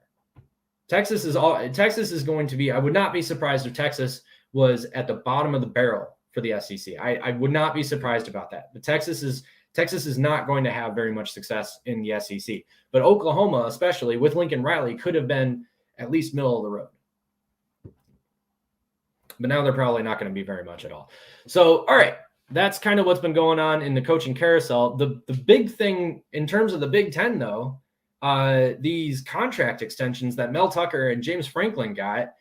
Texas is going to be, I would not be surprised if Texas was at the bottom of the barrel for the SEC. I would not be surprised about that. But Texas is not going to have very much success in the SEC. But Oklahoma, especially with Lincoln Riley, could have been at least middle of the road. But now they're probably not going to be very much at all. So, all right, that's kind of what's been going on in the coaching carousel. The big thing in terms of the Big Ten, though, these contract extensions that Mel Tucker and James Franklin got,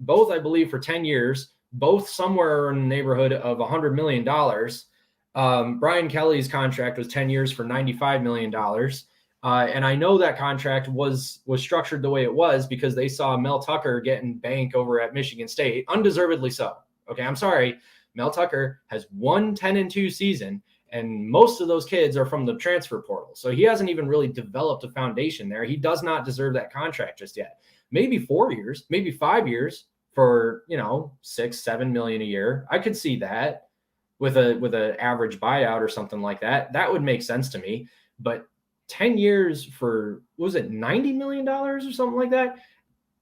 both, I believe, for 10 years, both somewhere in the neighborhood of $100 million. Brian Kelly's contract was 10 years for $95 million. And I know that contract was structured the way it was because they saw Mel Tucker getting bank over at Michigan State, undeservedly so. Okay, I'm sorry. Mel Tucker has one 10-2 season, and most of those kids are from the transfer portal. So he hasn't even really developed a foundation there. He does not deserve that contract just yet. Maybe 4 years, maybe 5 years for, $6-7 million a year. I could see that with an average buyout or something like that. That would make sense to me. But 10 years for, was it $90 million or something like that?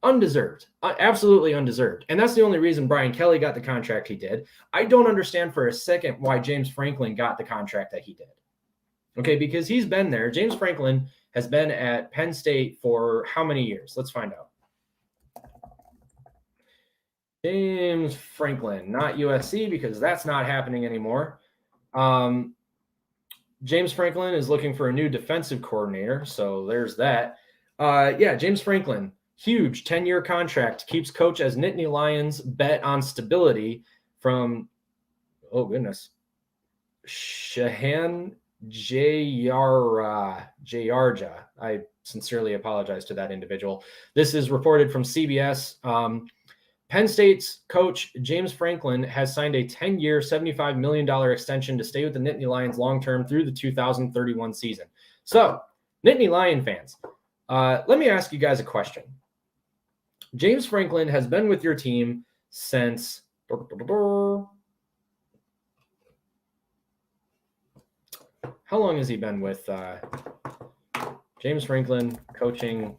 Undeserved, absolutely undeserved. And that's the only reason Brian Kelly got the contract he did. I don't understand for a second why James Franklin got the contract that he did. Okay, because he's been there. James Franklin has been at Penn State for how many years? Let's find out. James Franklin, not USC, because that's not happening anymore. James Franklin is looking for a new defensive coordinator, so there's that. James Franklin, huge 10-year contract, keeps coach as Nittany Lions bet on stability from, Shahan Jayarja. I sincerely apologize to that individual. This is reported from CBS. Penn State's coach, James Franklin, has signed a 10-year, $75 million extension to stay with the Nittany Lions long-term through the 2031 season. So, Nittany Lion fans, let me ask you guys a question. James Franklin has been with your team since how long has he been with James Franklin coaching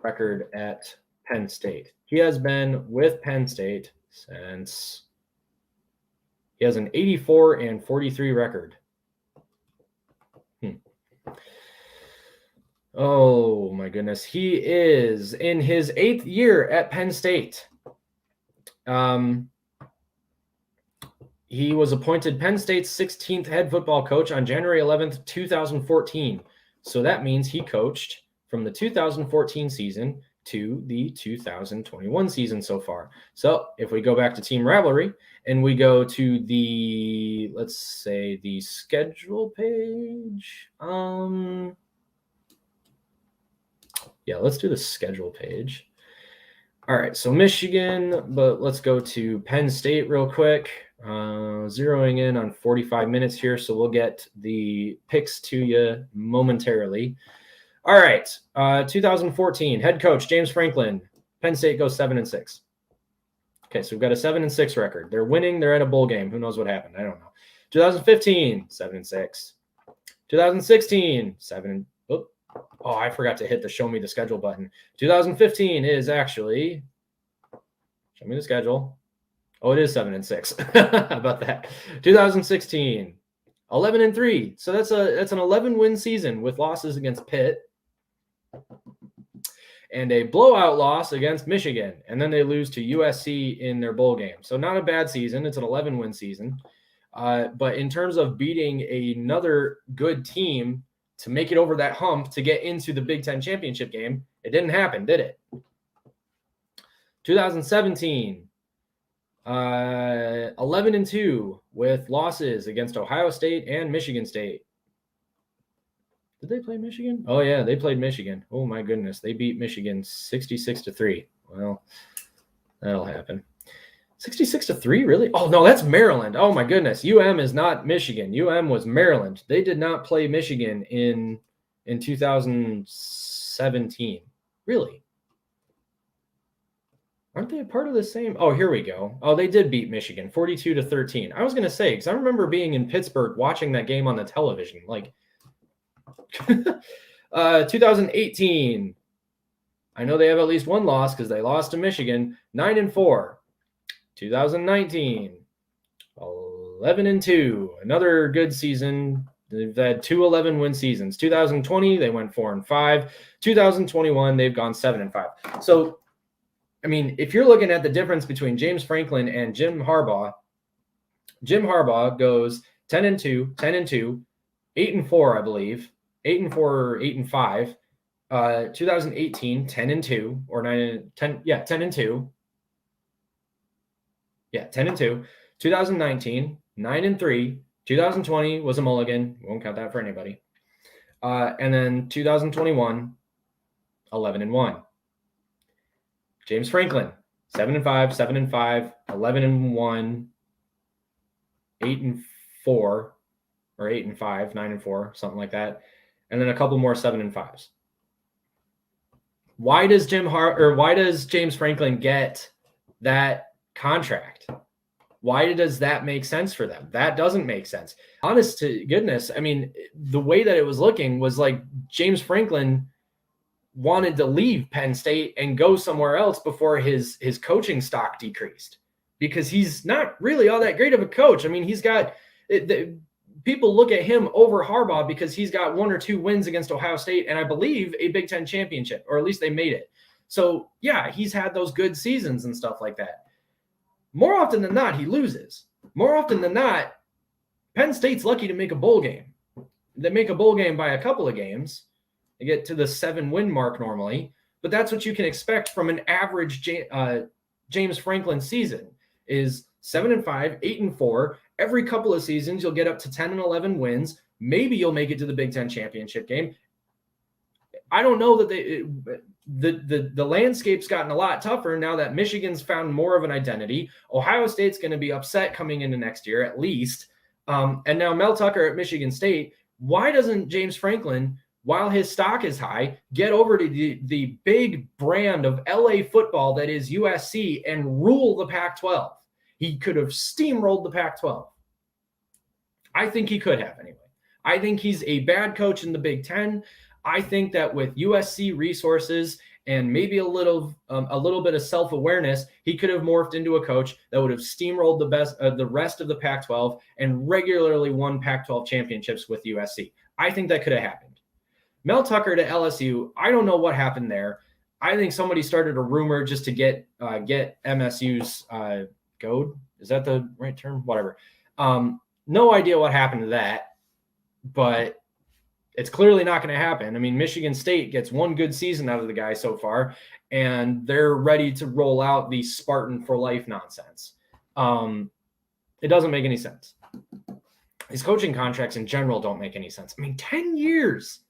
record at Penn State? He has been with Penn State since he has an 84-43 record. Oh my goodness. He is in his 8th year at Penn State. He was appointed Penn State's 16th head football coach on January 11th, 2014. So that means he coached from the 2014 season to the 2021 season so far. So if we go back to Team Rivalry and we go to the, let's say, the schedule page. Let's do the schedule page. All right, so Michigan, but let's go to Penn State real quick. Zeroing in on 45 minutes here, so we'll get the picks to you momentarily. All right, 2014, head coach James Franklin. Penn State goes 7-6. Okay, so we've got a 7-6 record. They're winning. They're at a bowl game. Who knows what happened? I don't know. 2015, 7-6. 2016, 7. Oh, I forgot to hit the show me the schedule button. 2015 is actually, show me the schedule. Oh, it is 7-6. How about that? 2016, 11-3. So that's an 11-win season with losses against Pitt and a blowout loss against Michigan. And then they lose to USC in their bowl game. So not a bad season. It's an 11-win season. But in terms of beating another good team to make it over that hump to get into the Big Ten championship game, it didn't happen, did it? 2017, 11-2 with losses against Ohio State and Michigan State. Did they play Michigan? Oh, yeah, they played Michigan. Oh, my goodness. They beat Michigan 66-3. Well, that'll happen. 66-3, really? Oh, no, that's Maryland. Oh, my goodness. UM is not Michigan. UM was Maryland. They did not play Michigan in 2017. Really? Aren't they a part of the same? Oh, here we go. Oh, they did beat Michigan 42-13. I was going to say, because I remember being in Pittsburgh watching that game on the television. Like, 2018. I know they have at least one loss because they lost to Michigan, 9-4. 2019, 11-2. Another good season. They've had 2 11-win seasons. 2020, they went 4-5. 2021, they've gone 7-5. So, I mean, if you're looking at the difference between James Franklin and Jim Harbaugh goes 10-2, 10-2, 8-4, I believe, 8-4 or 8-5. 2018, 10-2 or 9-10, yeah, 10-2. Yeah, 10-2. 2019, 9-3. 2020 was a mulligan. Won't count that for anybody. And then 2021, 11-1. James Franklin, 7-5, 7-5, 11-1, 8-4, or 8-5, 9-4, something like that, and then a couple more 7-5s. Why does James Franklin get that contract? Why does that make sense for them? That doesn't make sense. Honest to goodness, I mean, the way that it was looking was like James Franklin wanted to leave Penn State and go somewhere else before his coaching stock decreased, because he's not really all that great of a coach. I mean, he's got people look at him over Harbaugh because he's got 1 or 2 wins against Ohio State and I believe a Big Ten championship, or at least they made it. So yeah, he's had those good seasons and stuff like that. More often than not, he loses. More often than not, Penn State's lucky to make a bowl game. They make a bowl game by a couple of games. They get to the 7-win mark normally, but that's what you can expect from an average James Franklin season is 7-5, 8-4. Every couple of seasons, you'll get up to 10 and 11 wins. Maybe you'll make it to the Big Ten championship game. I don't know that the landscape's gotten a lot tougher now that Michigan's found more of an identity. Ohio State's going to be upset coming into next year, at least. And now Mel Tucker at Michigan State. Why doesn't James Franklin, while his stock is high, get over to the big brand of LA football that is USC and rule the Pac-12? He could have steamrolled the Pac-12. I think he could have anyway. I think he's a bad coach in the Big Ten. I think that with USC resources and maybe a little bit of self-awareness, he could have morphed into a coach that would have steamrolled the rest of the Pac-12 and regularly won Pac-12 championships with USC. I think that could have happened. Mel Tucker to LSU, I don't know what happened there. I think somebody started a rumor just to get MSU's goad. Is that the right term? Whatever. No idea what happened to that, but it's clearly not going to happen. I mean, Michigan State gets one good season out of the guy so far, and they're ready to roll out the Spartan for life nonsense. It doesn't make any sense. His coaching contracts in general don't make any sense. I mean, 10 years.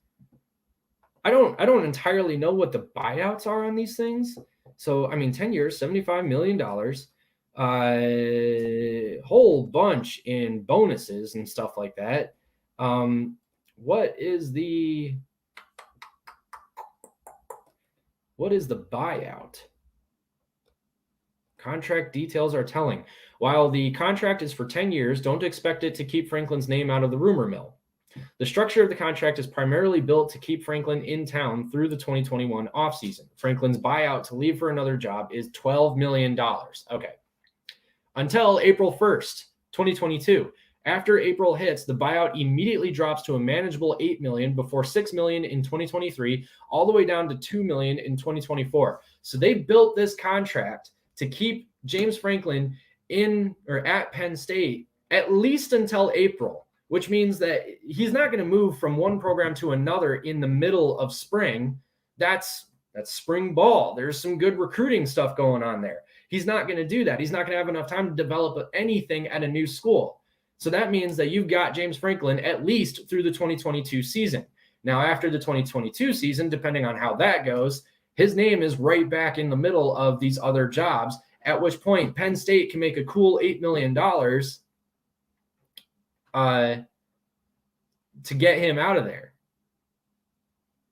I don't entirely know what the buyouts are on these things. So, I mean, 10 years, $75 million, whole bunch in bonuses and stuff like that. What is the buyout? Contract details are telling. While the contract is for 10 years, don't expect it to keep Franklin's name out of the rumor mill. The structure of the contract is primarily built to keep Franklin in town through the 2021 offseason. Franklin's buyout to leave for another job is $12 million. Okay. Until April 1st, 2022. After April hits, the buyout immediately drops to a manageable $8 million before $6 million in 2023, all the way down to $2 million in 2024. So they built this contract to keep James Franklin in or at Penn State at least until April, which means that he's not going to move from one program to another in the middle of spring. That's spring ball. There's some good recruiting stuff going on there. He's not going to do that. He's not going to have enough time to develop anything at a new school. So that means that you've got James Franklin at least through the 2022 season. Now, after the 2022 season, depending on how that goes, his name is right back in the middle of these other jobs, at which point Penn State can make a cool $8 million to get him out of there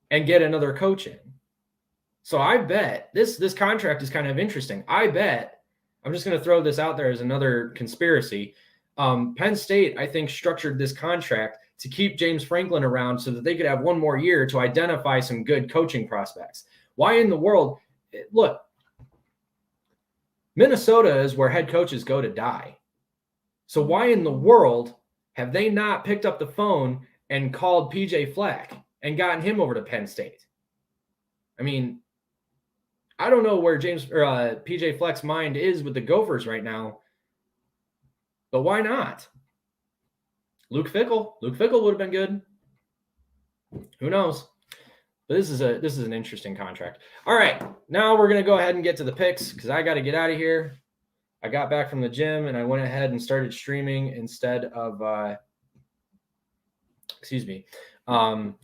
and get another coach in. So I bet this contract is kind of interesting. I bet, I'm just going to throw this out there as another conspiracy. Penn State, I think, structured this contract to keep James Franklin around so that they could have one more year to identify some good coaching prospects. Why in the world? Look, Minnesota is where head coaches go to die. So why in the world have they not picked up the phone and called PJ Fleck and gotten him over to Penn State? I mean, I don't know where PJ Fleck's mind is with the Gophers right now, but why not? Luke Fickell would have been good. Who knows? But this is an interesting contract. All right, now we're gonna go ahead and get to the picks because I got to get out of here. I got back from the gym and I went ahead and started streaming instead of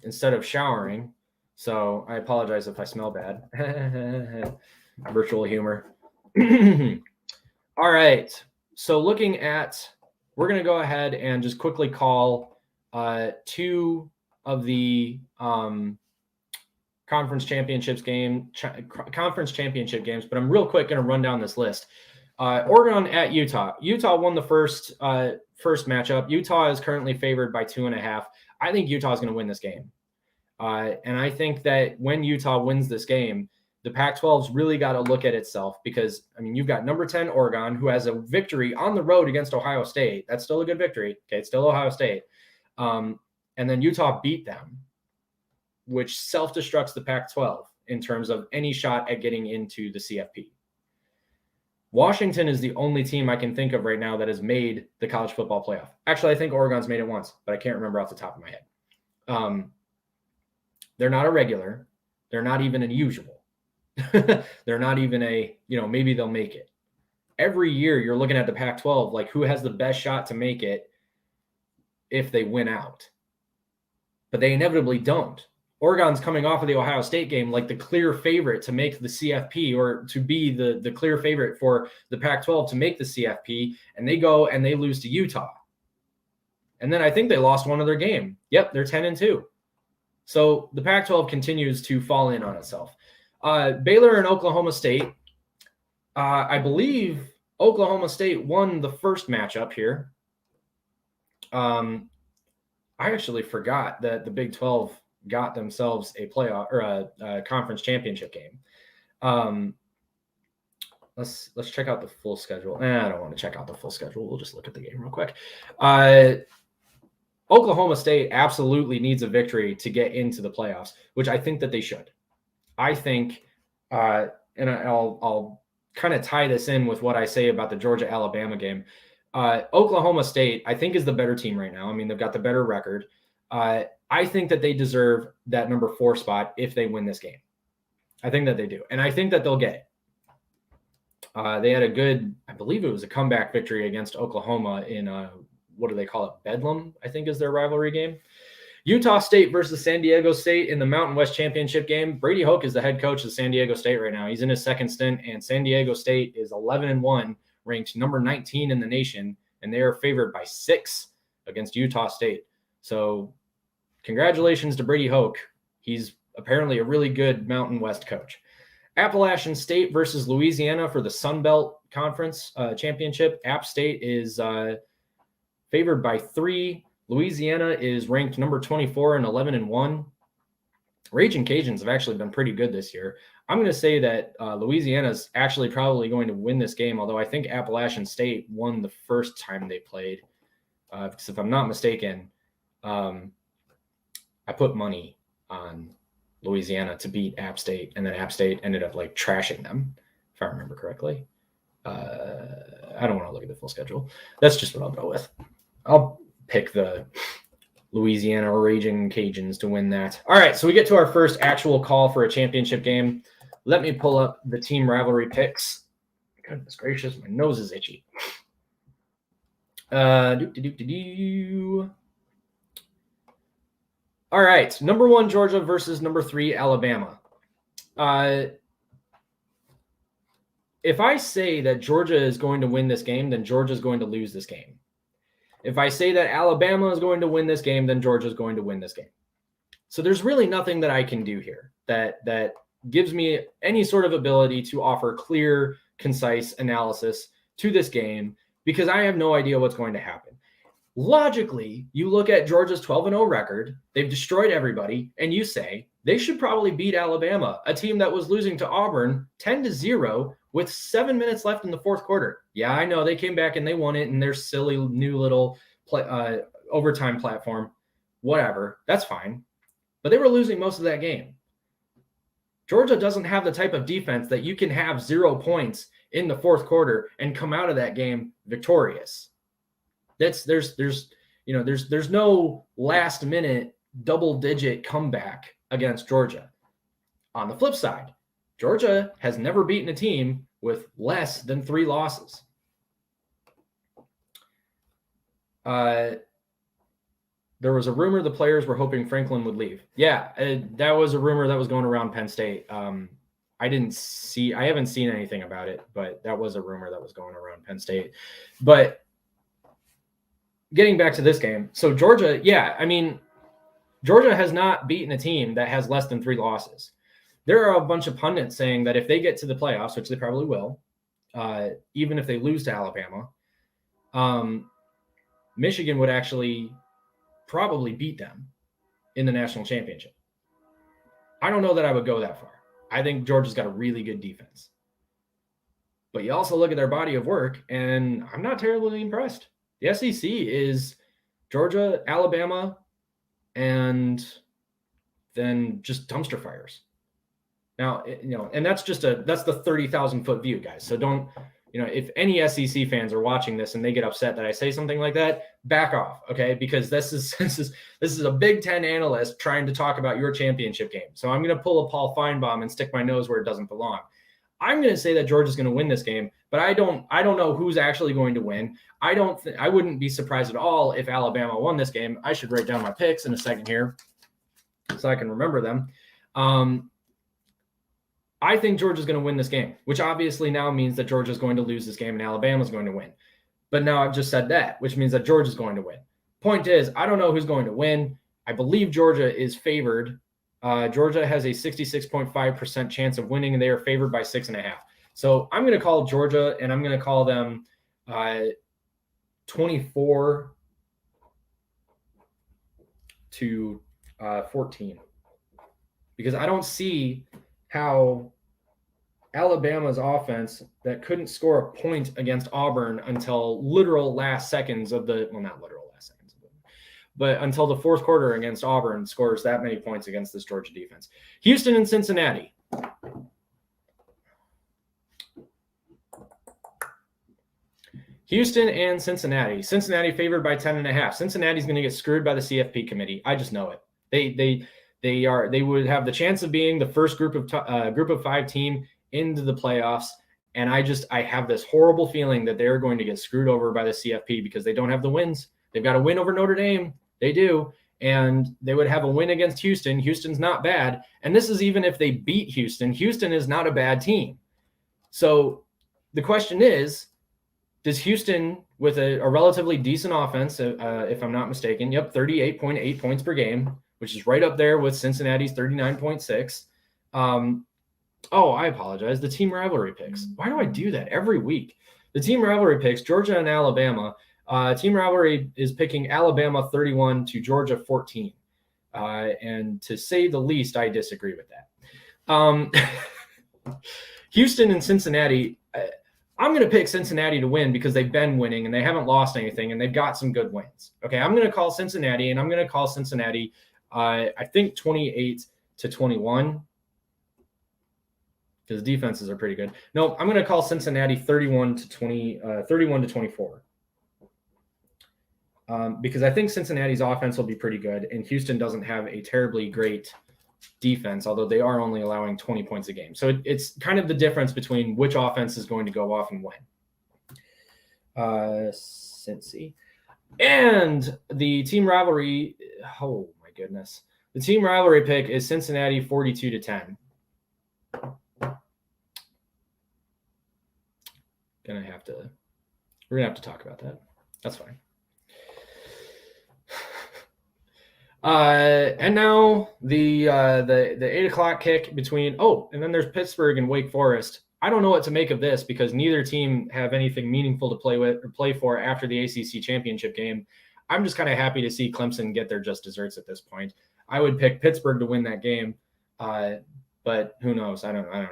instead of showering. So I apologize if I smell bad. Virtual humor. All right. So looking at, we're going to go ahead and just quickly call two of the conference championship games, but I'm real quick going to run down this list. Oregon at Utah. Utah won the first matchup. Utah is currently favored by 2.5. I think Utah is going to win this game. And I think that when Utah wins this game, the Pac-12's really got to look at itself because, I mean, you've got number 10 Oregon, who has a victory on the road against Ohio State. That's still a good victory. Okay, it's still Ohio State. And then Utah beat them, which self-destructs the Pac-12 in terms of any shot at getting into the CFP. Washington is the only team I can think of right now that has made the college football playoff. Actually, I think Oregon's made it once, but I can't remember off the top of my head. They're not a regular. They're not even an usual. They're not even a, maybe they'll make it. Every year you're looking at the Pac-12, like who has the best shot to make it if they win out. But they inevitably don't. Oregon's coming off of the Ohio State game like the clear favorite to make the CFP or to be the clear favorite for the Pac-12 to make the CFP, and they go and they lose to Utah. And then I think they lost one other game. Yep, they're 10-2. So the Pac-12 continues to fall in on itself. Baylor and Oklahoma State. I believe Oklahoma State won the first matchup here. I actually forgot that the Big 12 got themselves a playoff or a conference championship game. Let's check out the full schedule. I don't want to check out the full schedule. We'll just look at the game real quick. Oklahoma State absolutely needs a victory to get into the playoffs, which I think that they should. I think, and I'll kind of tie this in with what I say about the Georgia-Alabama game. Oklahoma State, I think, is the better team right now. I mean, they've got the better record. I think that they deserve that number 4 spot if they win this game. I think that they do. And I think that they'll get it. They had a good, I believe it was a comeback victory against Oklahoma in, what do they call it? Bedlam, I think is their rivalry game. Utah State versus San Diego State in the Mountain West Championship game. Brady Hoke is the head coach of San Diego State right now. He's in his second stint, and San Diego State is 11-1, ranked number 19 in the nation, and they are favored by 6 against Utah State. So congratulations to Brady Hoke. He's apparently a really good Mountain West coach. Appalachian State versus Louisiana for the Sun Belt Conference Championship. App State is favored by 3. Louisiana is ranked number 24 and 11-1. Raging Cajuns have actually been pretty good this year. I'm going to say that Louisiana is actually probably going to win this game, although I think Appalachian State won the first time they played. Because if I'm not mistaken, I put money on Louisiana to beat App State, and then App State ended up like trashing them, if I remember correctly. I don't want to look at the full schedule. That's just what I'll go with. I'll pick the Louisiana Raging Cajuns to win that. All right, so we get to our first actual call for a championship game. Let me pull up the team rivalry picks. Goodness gracious, my nose is itchy. All right, number 1 Georgia versus number 3 Alabama. If I say that Georgia is going to win this game, then Georgia is going to lose this game. If I say that Alabama is going to win this game, then Georgia is going to win this game. So there's really nothing that I can do here that gives me any sort of ability to offer clear, concise analysis to this game because I have no idea what's going to happen. Logically, you look at Georgia's 12-0 record, they've destroyed everybody, and you say they should probably beat Alabama, a team that was losing to Auburn 10-0 with 7 minutes left in the fourth quarter. Yeah, I know they came back and they won it in their silly new little overtime platform. Whatever, that's fine. But they were losing most of that game. Georgia doesn't have the type of defense that you can have 0 points in the fourth quarter and come out of that game victorious. There's no last minute double digit comeback against Georgia. On the flip side, Georgia has never beaten a team with less than 3 losses. There was a rumor the players were hoping Franklin would leave. Yeah, that was a rumor that was going around Penn State. I haven't seen anything about it, but that was a rumor that was going around Penn State. But getting back to this game, so Georgia, Georgia has not beaten a team that has less than 3 losses. There are a bunch of pundits saying that if they get to the playoffs, which they probably will, even if they lose to Alabama, Michigan would actually probably beat them in the national championship. I don't know that I would go that far. I think Georgia's got a really good defense. But you also look at their body of work, and I'm not terribly impressed. The SEC is Georgia, Alabama, and then just dumpster fires. Now, and that's the 30,000 foot view, guys. So don't, if any SEC fans are watching this and they get upset that I say something like that, back off, okay? Because this is a Big Ten analyst trying to talk about your championship game. So I'm going to pull a Paul Feinbaum and stick my nose where it doesn't belong. I'm going to say that Georgia's going to win this game, but I don't know who's actually going to win. I wouldn't be surprised at all if Alabama won this game. I should write down my picks in a second here so I can remember them. I think Georgia's going to win this game, which obviously now means that Georgia's going to lose this game and Alabama's going to win. But now I've just said that, which means that Georgia's going to win. Point is, I don't know who's going to win. I believe Georgia is favored. Georgia has a 66.5% chance of winning, and they are favored by 6.5. So I'm going to call Georgia, and I'm going to call them 24 to 14, because I don't see how Alabama's offense that couldn't score a point against Auburn until literal last seconds of the, well, not literal last seconds, but until the fourth quarter against Auburn scores that many points against this Georgia defense. Houston and Cincinnati. Houston and Cincinnati. Cincinnati favored by 10.5. Cincinnati's going to get screwed by the CFP committee. I just know it. They would have the chance of being the first group of 5 team into the playoffs. And I have this horrible feeling that they're going to get screwed over by the CFP because they don't have the wins. They've got a win over Notre Dame. They do. And they would have a win against Houston. Houston's not bad. And this is even if they beat Houston. Houston is not a bad team. So the question is, does Houston, with a relatively decent offense, if I'm not mistaken, 38.8 points per game, which is right up there with Cincinnati's 39.6. I apologize. The team rivalry picks. Why do I do that every week? The team rivalry picks, Georgia and Alabama. Team rivalry is picking Alabama 31 to Georgia 14. And to say the least, I disagree with that. Houston and Cincinnati, I'm going to pick Cincinnati to win because they've been winning and they haven't lost anything and they've got some good wins. Okay, I'm going to call Cincinnati, and I'm going to call Cincinnati, I think 28-21, because defenses are pretty good. No, I'm going to call Cincinnati 31-24. Because I think Cincinnati's offense will be pretty good, and Houston doesn't have a terribly great defense, although they are only allowing 20 points a game. So it's kind of the difference between which offense is going to go off and when. Cincy. And the team rivalry, oh my goodness. The team rivalry pick is Cincinnati 42-10. We're gonna have to talk about that. That's fine. And now the 8:00 kick between and then there's Pittsburgh and Wake Forest. I don't know what to make of this because neither team have anything meaningful to play for after the ACC championship game. I'm just kind of happy to see Clemson get their just desserts at this point. I would pick Pittsburgh to win that game, but who knows? I don't know.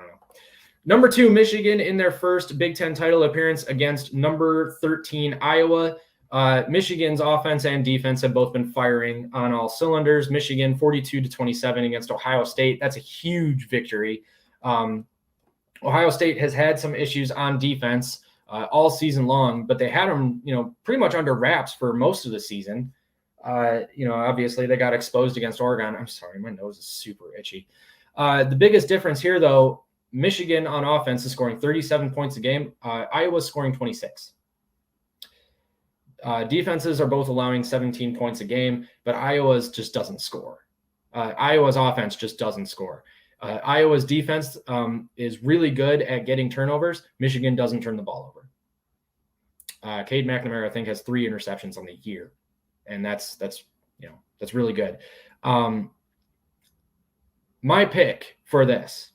Number 2, Michigan in their first Big Ten title appearance against number 13 Iowa. Michigan's offense and defense have both been firing on all cylinders. Michigan 42-27 against Ohio State. That's a huge victory. Ohio State has had some issues on defense all season long, but they had them, pretty much under wraps for most of the season. Obviously they got exposed against Oregon. I'm sorry, my nose is super itchy. The biggest difference here, though, Michigan on offense is scoring 37 points a game. Iowa's scoring 26. Defenses are both allowing 17 points a game, but Iowa's just doesn't score. Iowa's offense just doesn't score. Iowa's defense is really good at getting turnovers. Michigan doesn't turn the ball over. Cade McNamara, I think, has 3 interceptions on the year, and that's really good. My pick for this,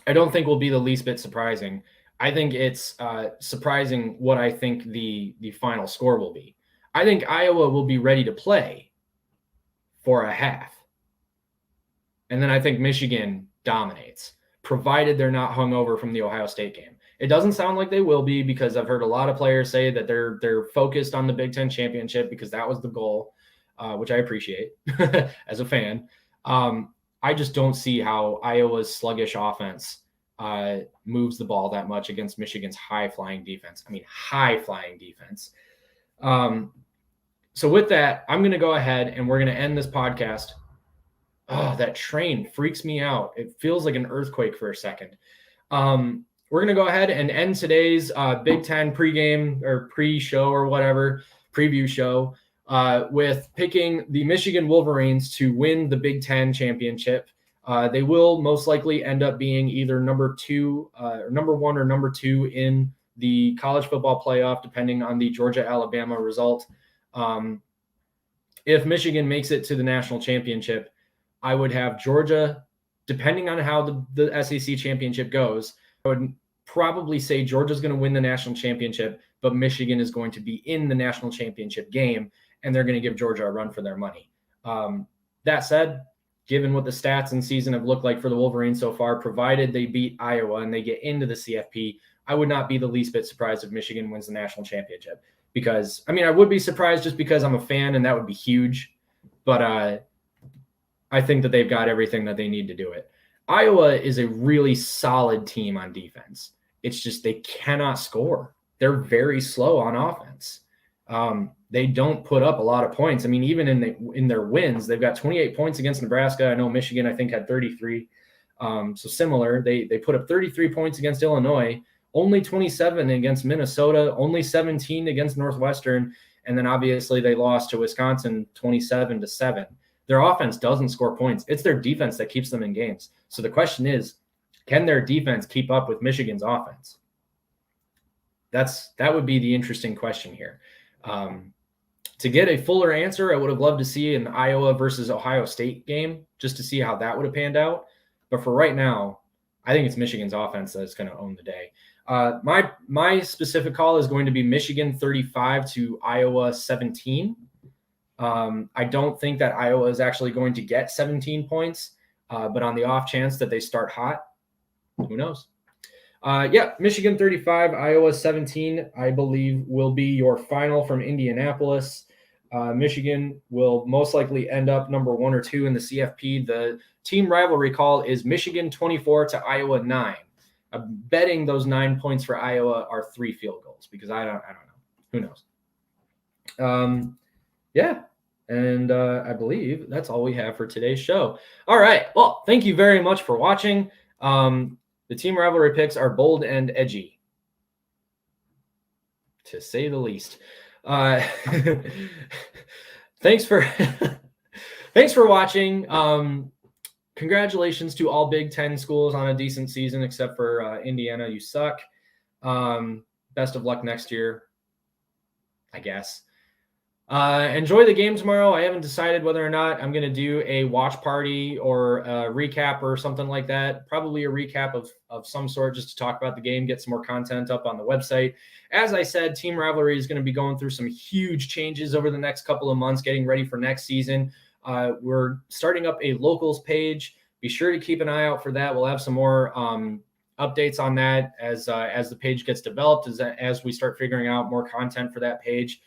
I don't think will be the least bit surprising. I think it's surprising what I think the final score will be. I think Iowa will be ready to play for a half. And then I think Michigan dominates, provided they're not hungover from the Ohio State game. It doesn't sound like they will be because I've heard a lot of players say that they're focused on the Big Ten championship because that was the goal, which I appreciate as a fan. I just don't see how Iowa's sluggish offense moves the ball that much against Michigan's high-flying defense. I mean, high-flying defense. So with that, I'm going to go ahead and we're going to end this podcast. Oh, that train freaks me out. It feels like an earthquake for a second. We're going to go ahead and end today's Big Ten pregame or pre-show or whatever, preview show, with picking the Michigan Wolverines to win the Big Ten championship. They will most likely end up being either number 1 or number 2 in the college football playoff, depending on the Georgia-Alabama result. If Michigan makes it to the national championship, I would have Georgia, depending on how the SEC championship goes, I would probably say Georgia's going to win the national championship, but Michigan is going to be in the national championship game, and they're going to give Georgia a run for their money. That said, given what the stats and season have looked like for the Wolverines so far, provided they beat Iowa and they get into the CFP, I would not be the least bit surprised if Michigan wins the national championship. Because, I would be surprised just because I'm a fan, and that would be huge. But I think that they've got everything that they need to do it. Iowa is a really solid team on defense. It's just they cannot score. They're very slow on offense. They don't put up a lot of points. Even in their wins, they've got 28 points against Nebraska. I know Michigan, I think, had 33. So similar. They put up 33 points against Illinois, only 27 against Minnesota, only 17 against Northwestern, and then obviously they lost to Wisconsin 27-7. Their offense doesn't score points. It's their defense that keeps them in games. So the question is, can their defense keep up with Michigan's offense? That would be the interesting question here. To get a fuller answer, I would have loved to see an Iowa versus Ohio State game just to see how that would have panned out. But for right now, I think it's Michigan's offense that's going to own the day. My specific call is going to be Michigan 35 to Iowa 17. I don't think that Iowa is actually going to get 17 points, but on the off chance that they start hot, who knows? Michigan 35, Iowa 17, I believe will be your final from Indianapolis. Michigan will most likely end up number 1 or 2 in the CFP. The team rivalry call is Michigan 24 to Iowa 9. I'm betting those 9 points for Iowa are 3 field goals because I don't know. Who knows? And I believe that's all we have for today's show. All right. Well, thank you very much for watching. The team rivalry picks are bold and edgy. to say the least. Thanks for watching. Congratulations to all Big Ten schools on a decent season, except for Indiana. You suck. Best of luck next year, I guess. Enjoy the game tomorrow. I haven't decided whether or not I'm going to do a watch party or a recap or something like that. Probably a recap of some sort, just to talk about the game, get some more content up on the website. As I said, Team Rivalry is going to be going through some huge changes over the next couple of months, getting ready for next season. We're starting up a locals page. Be sure to keep an eye out for that. We'll have some more updates on that as the page gets developed, as we start figuring out more content for that page.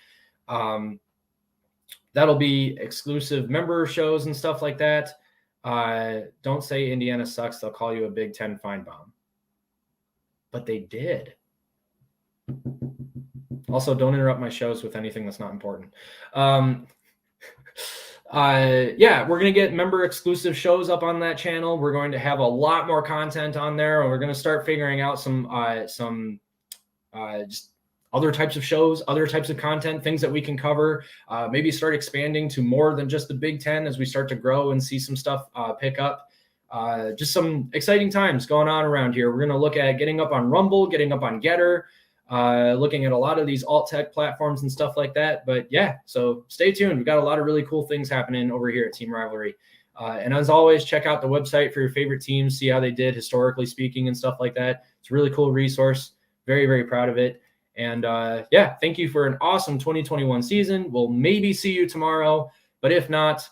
That'll be exclusive member shows and stuff like that. Don't say Indiana sucks. They'll call you a Big Ten fine bomb. But they did. Also, don't interrupt my shows with anything that's not important. Yeah, we're going to get member exclusive shows up on that channel. We're going to have a lot more content on there, and we're going to start figuring out some just other types of shows, other types of content, things that we can cover, maybe start expanding to more than just the Big Ten as we start to grow and see some stuff pick up. Just some exciting times going on around here. We're going to look at getting up on Rumble, getting up on Getter, looking at a lot of these alt tech platforms and stuff like that. But yeah, so stay tuned. We've got a lot of really cool things happening over here at Team Rivalry. And as always, check out the website for your favorite teams, see how they did historically speaking and stuff like that. It's a really cool resource. Very, very proud of it. And yeah, thank you for an awesome 2021 season. We'll maybe see you tomorrow, but if not,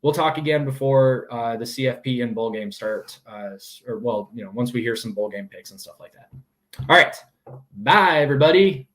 we'll talk again before the CFP and bowl game start. Once we hear some bowl game picks and stuff like that. All right. Bye, everybody.